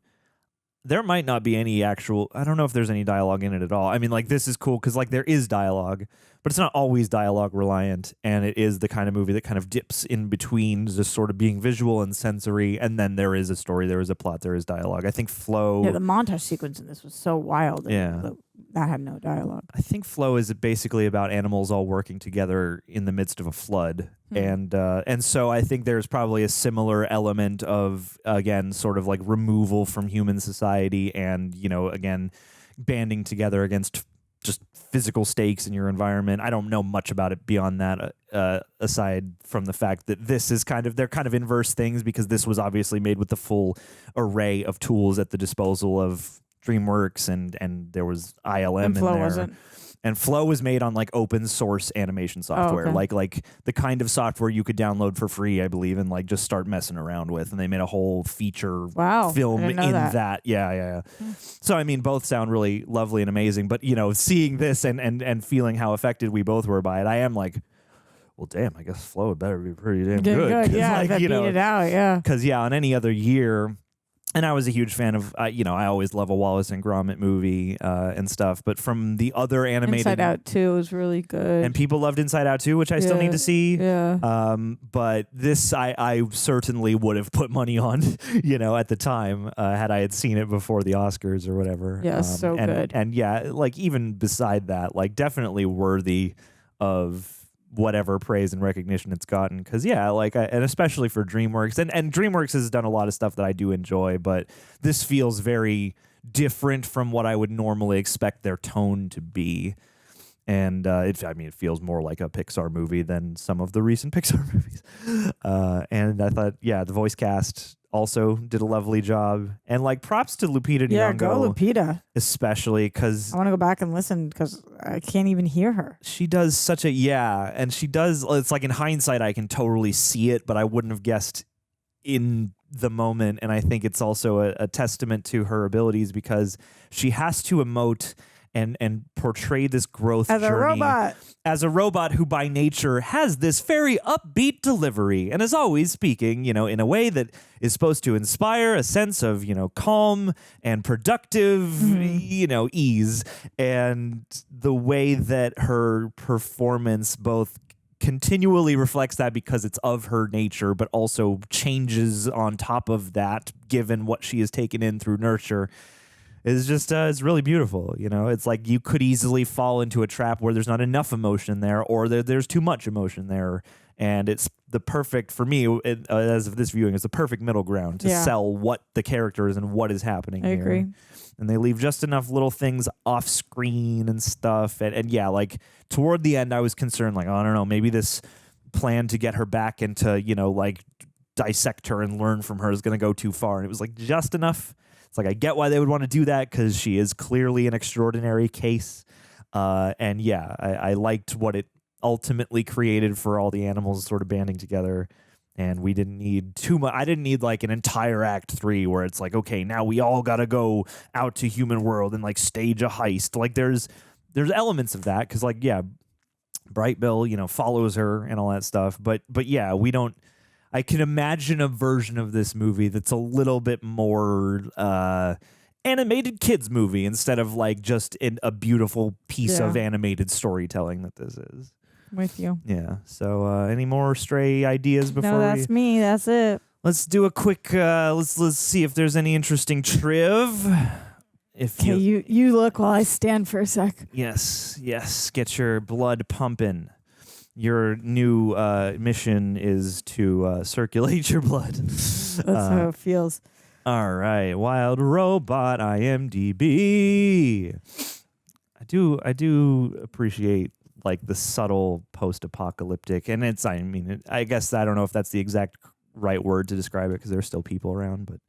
Speaker 1: There might not be any actual... I don't know if there's any dialogue in it at all. I mean, like, this is cool because, like, there is dialogue, but it's not always dialogue reliant, and it is the kind of movie that kind of dips in between just sort of being visual and sensory, and then there is a story, there is a plot, there is dialogue. I think Flo...
Speaker 2: Yeah, the montage sequence in this was so wild.
Speaker 1: Yeah.
Speaker 2: That had no dialogue.
Speaker 1: I think Flo is basically about animals all working together in the midst of a flood. And so I think there's probably a similar element of, again, sort of like removal from human society and, you know, again, banding together against just physical stakes in your environment. I don't know much about it beyond that, aside from the fact that this is they're kind of inverse things, because this was obviously made with the full array of tools at the disposal of DreamWorks, and there was ILM
Speaker 2: And Flow
Speaker 1: in there.
Speaker 2: wasn't.
Speaker 1: And Flow was made on like open source animation software,
Speaker 2: okay.
Speaker 1: like the kind of software you could download for free, I believe, and like just start messing around with. And they made a whole feature
Speaker 2: Wow,
Speaker 1: film
Speaker 2: I didn't know
Speaker 1: in
Speaker 2: that.
Speaker 1: Yeah. So I mean, both sound really lovely and amazing. But seeing this and feeling how affected we both were by it, I am like, well, damn, I guess Flow had better be pretty damn good.
Speaker 2: Yeah,
Speaker 1: like,
Speaker 2: if it beat it out, yeah.
Speaker 1: Because on any other year. And I was a huge fan of, I always love a Wallace and Gromit movie and stuff. But from the other animated...
Speaker 2: Inside Out 2 was really good.
Speaker 1: And people loved Inside Out 2, which I still need to see.
Speaker 2: Yeah.
Speaker 1: But this, I certainly would have put money on, at the time, had I had seen it before the Oscars or whatever.
Speaker 2: Yes, so good.
Speaker 1: And yeah, like even beside that, like definitely worthy of whatever praise and recognition it's gotten, because and especially for DreamWorks, and DreamWorks has done a lot of stuff that I do enjoy, but this feels very different from what I would normally expect their tone to be, and it feels more like a Pixar movie than some of the recent Pixar movies, and I thought the voice cast also did a lovely job, and like props to Lupita Nyong'o.
Speaker 2: Yeah, go Lupita.
Speaker 1: Especially because
Speaker 2: I want to go back and listen because I can't even hear her.
Speaker 1: She does such a and she does. It's like in hindsight, I can totally see it, but I wouldn't have guessed in the moment. And I think it's also a testament to her abilities, because she has to emote and portray this growth
Speaker 2: As a
Speaker 1: journey
Speaker 2: robot.
Speaker 1: as a robot who by nature has this very upbeat delivery and is always speaking, in a way that is supposed to inspire a sense of, calm and productive, ease. And the way that her performance both continually reflects that, because it's of her nature, but also changes on top of that, given what she has taken in through nurture, is just it's really beautiful. It's like you could easily fall into a trap where there's not enough emotion there, or there's too much emotion there, and it's the perfect, for me, as of this viewing, it's the perfect middle ground to sell what the character is and what is happening
Speaker 2: I
Speaker 1: here.
Speaker 2: agree.
Speaker 1: And they leave just enough little things off screen and stuff, and like toward the end I was concerned, like, I don't know, maybe this plan to get her back into like dissect her and learn from her is going to go too far, and it was like just enough. It's like, I get why they would want to do that, because she is clearly an extraordinary case. And I liked what it ultimately created for all the animals sort of banding together. And we didn't need too much. I didn't need like an entire Act 3 where it's like, okay, now we all got to go out to human world and like stage a heist. Like there's elements of that, because like, Brightbill, follows her and all that stuff. But we don't. I can imagine a version of this movie that's a little bit more animated kids movie, instead of like just a beautiful piece of animated storytelling that this is.
Speaker 2: With you.
Speaker 1: Yeah. So any more stray ideas before
Speaker 2: No, that's me. That's it.
Speaker 1: Let's do a quick, let's see if there's any interesting triv.
Speaker 2: Okay, you look while I stand for a sec.
Speaker 1: Yes. Get your blood pumping. Your new mission is to circulate your blood.
Speaker 2: That's how it feels.
Speaker 1: All right, Wild Robot IMDb. I do appreciate like the subtle post-apocalyptic, and I guess I don't know if that's the exact right word to describe it, because there's still people around, but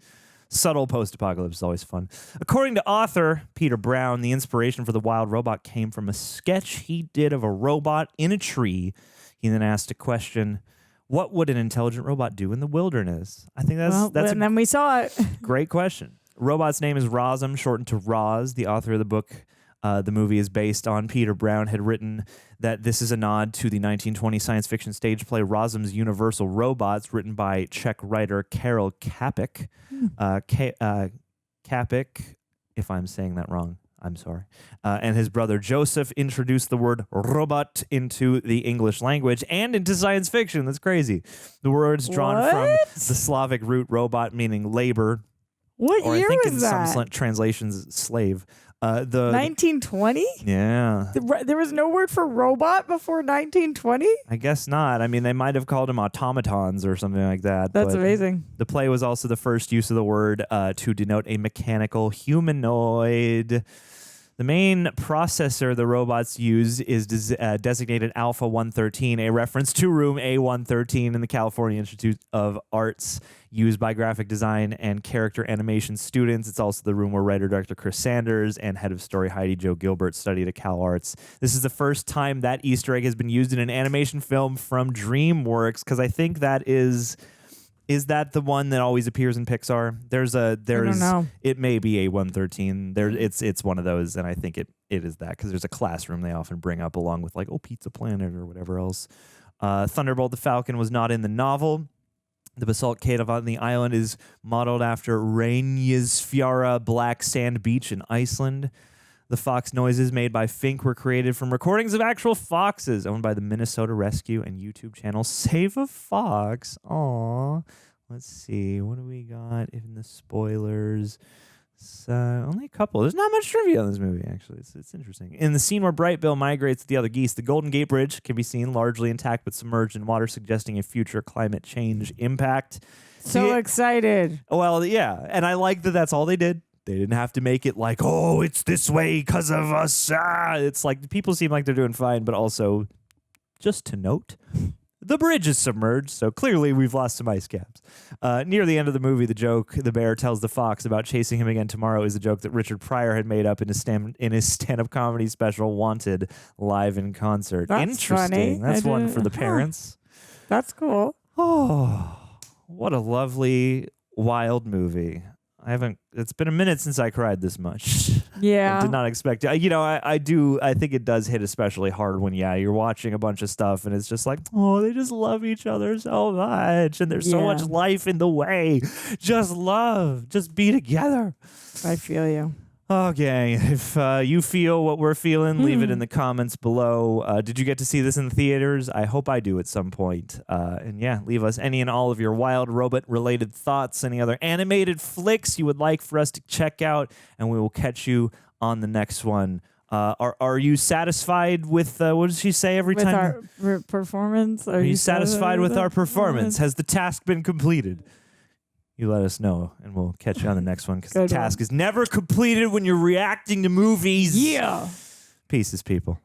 Speaker 1: subtle post-apocalypse is always fun. According to author Peter Brown, the inspiration for the Wild Robot came from a sketch he did of a robot in a tree. He then asked a question: what would an intelligent robot do in the wilderness? I think that's
Speaker 2: and then we saw it.
Speaker 1: Great question. Robot's name is Rosm, shortened to Roz. The author of the book, the movie is based on, Peter Brown, had written that this is a nod to the 1920 science fiction stage play Rosm's Universal Robots, written by Czech writer Karel Čapek. Čapek, if I'm saying that wrong, I'm sorry. And his brother Joseph introduced the word robot into the English language and into science fiction. That's crazy. The word's drawn from the Slavic root robot, meaning labor.
Speaker 2: What
Speaker 1: or
Speaker 2: year
Speaker 1: I think
Speaker 2: was
Speaker 1: in
Speaker 2: that?
Speaker 1: some translations, slave.
Speaker 2: 1920?
Speaker 1: Yeah.
Speaker 2: There was no word for robot before 1920?
Speaker 1: I guess not. I mean, they might have called them automatons or something like that.
Speaker 2: That's
Speaker 1: but
Speaker 2: amazing.
Speaker 1: The play was also the first use of the word to denote a mechanical humanoid. The main processor the robots use is designated Alpha 113, a reference to room A113 in the California Institute of Arts, used by graphic design and character animation students. It's also the room where writer-director Chris Sanders and head of story Heidi Jo Gilbert studied at Cal Arts. This is the first time that Easter egg has been used in an animation film from DreamWorks, because I think that is that the one that always appears in Pixar? There's
Speaker 2: I don't know.
Speaker 1: It may be A113. It's one of those, and I think it is that, because there's a classroom they often bring up along with like Pizza Planet or whatever else. Thunderbolt the Falcon was not in the novel. The basalt cave on the island is modeled after Reynisfjara Black Sand Beach in Iceland. The fox noises made by Fink were created from recordings of actual foxes owned by the Minnesota Rescue and YouTube channel Save a Fox. Aww. Let's see. What do we got in the spoilers? Only a couple. There's not much trivia on this movie, actually. It's interesting. In the scene where Brightbill migrates to the other geese, the Golden Gate Bridge can be seen largely intact but submerged in water, suggesting a future climate change impact.
Speaker 2: So excited.
Speaker 1: Well, yeah. And I like that that's all they did. They didn't have to make it like, oh, it's this way because of us. It's like people seem like they're doing fine, but also, just to note, the bridge is submerged, so clearly we've lost some ice caps. Near the end of the movie, the joke the bear tells the fox about chasing him again tomorrow is a joke that Richard Pryor had made up in his stand-up comedy special, Wanted, live in concert.
Speaker 2: That's
Speaker 1: Interesting.
Speaker 2: funny.
Speaker 1: That's one for the parents.
Speaker 2: That's cool.
Speaker 1: Oh, what a lovely, wild movie. It's been a minute since I cried this much.
Speaker 2: Yeah.
Speaker 1: I did not expect it. I think it does hit especially hard when, you're watching a bunch of stuff and it's just like, oh, they just love each other so much. And there's so much life in the way. Just love. Just be together.
Speaker 2: I feel you.
Speaker 1: Okay. If you feel what we're feeling, leave it in the comments below. Did you get to see this in the theaters? I hope I do at some point. And leave us any and all of your wild robot-related thoughts, any other animated flicks you would like for us to check out, and we will catch you on the next one. Are you satisfied with, what does she say every time?
Speaker 2: With our performance?
Speaker 1: Are you satisfied with our performance? Has the task been completed? You let us know, and we'll catch you on the next one, because the task is never completed when you're reacting to movies.
Speaker 2: Yeah.
Speaker 1: Pieces, people.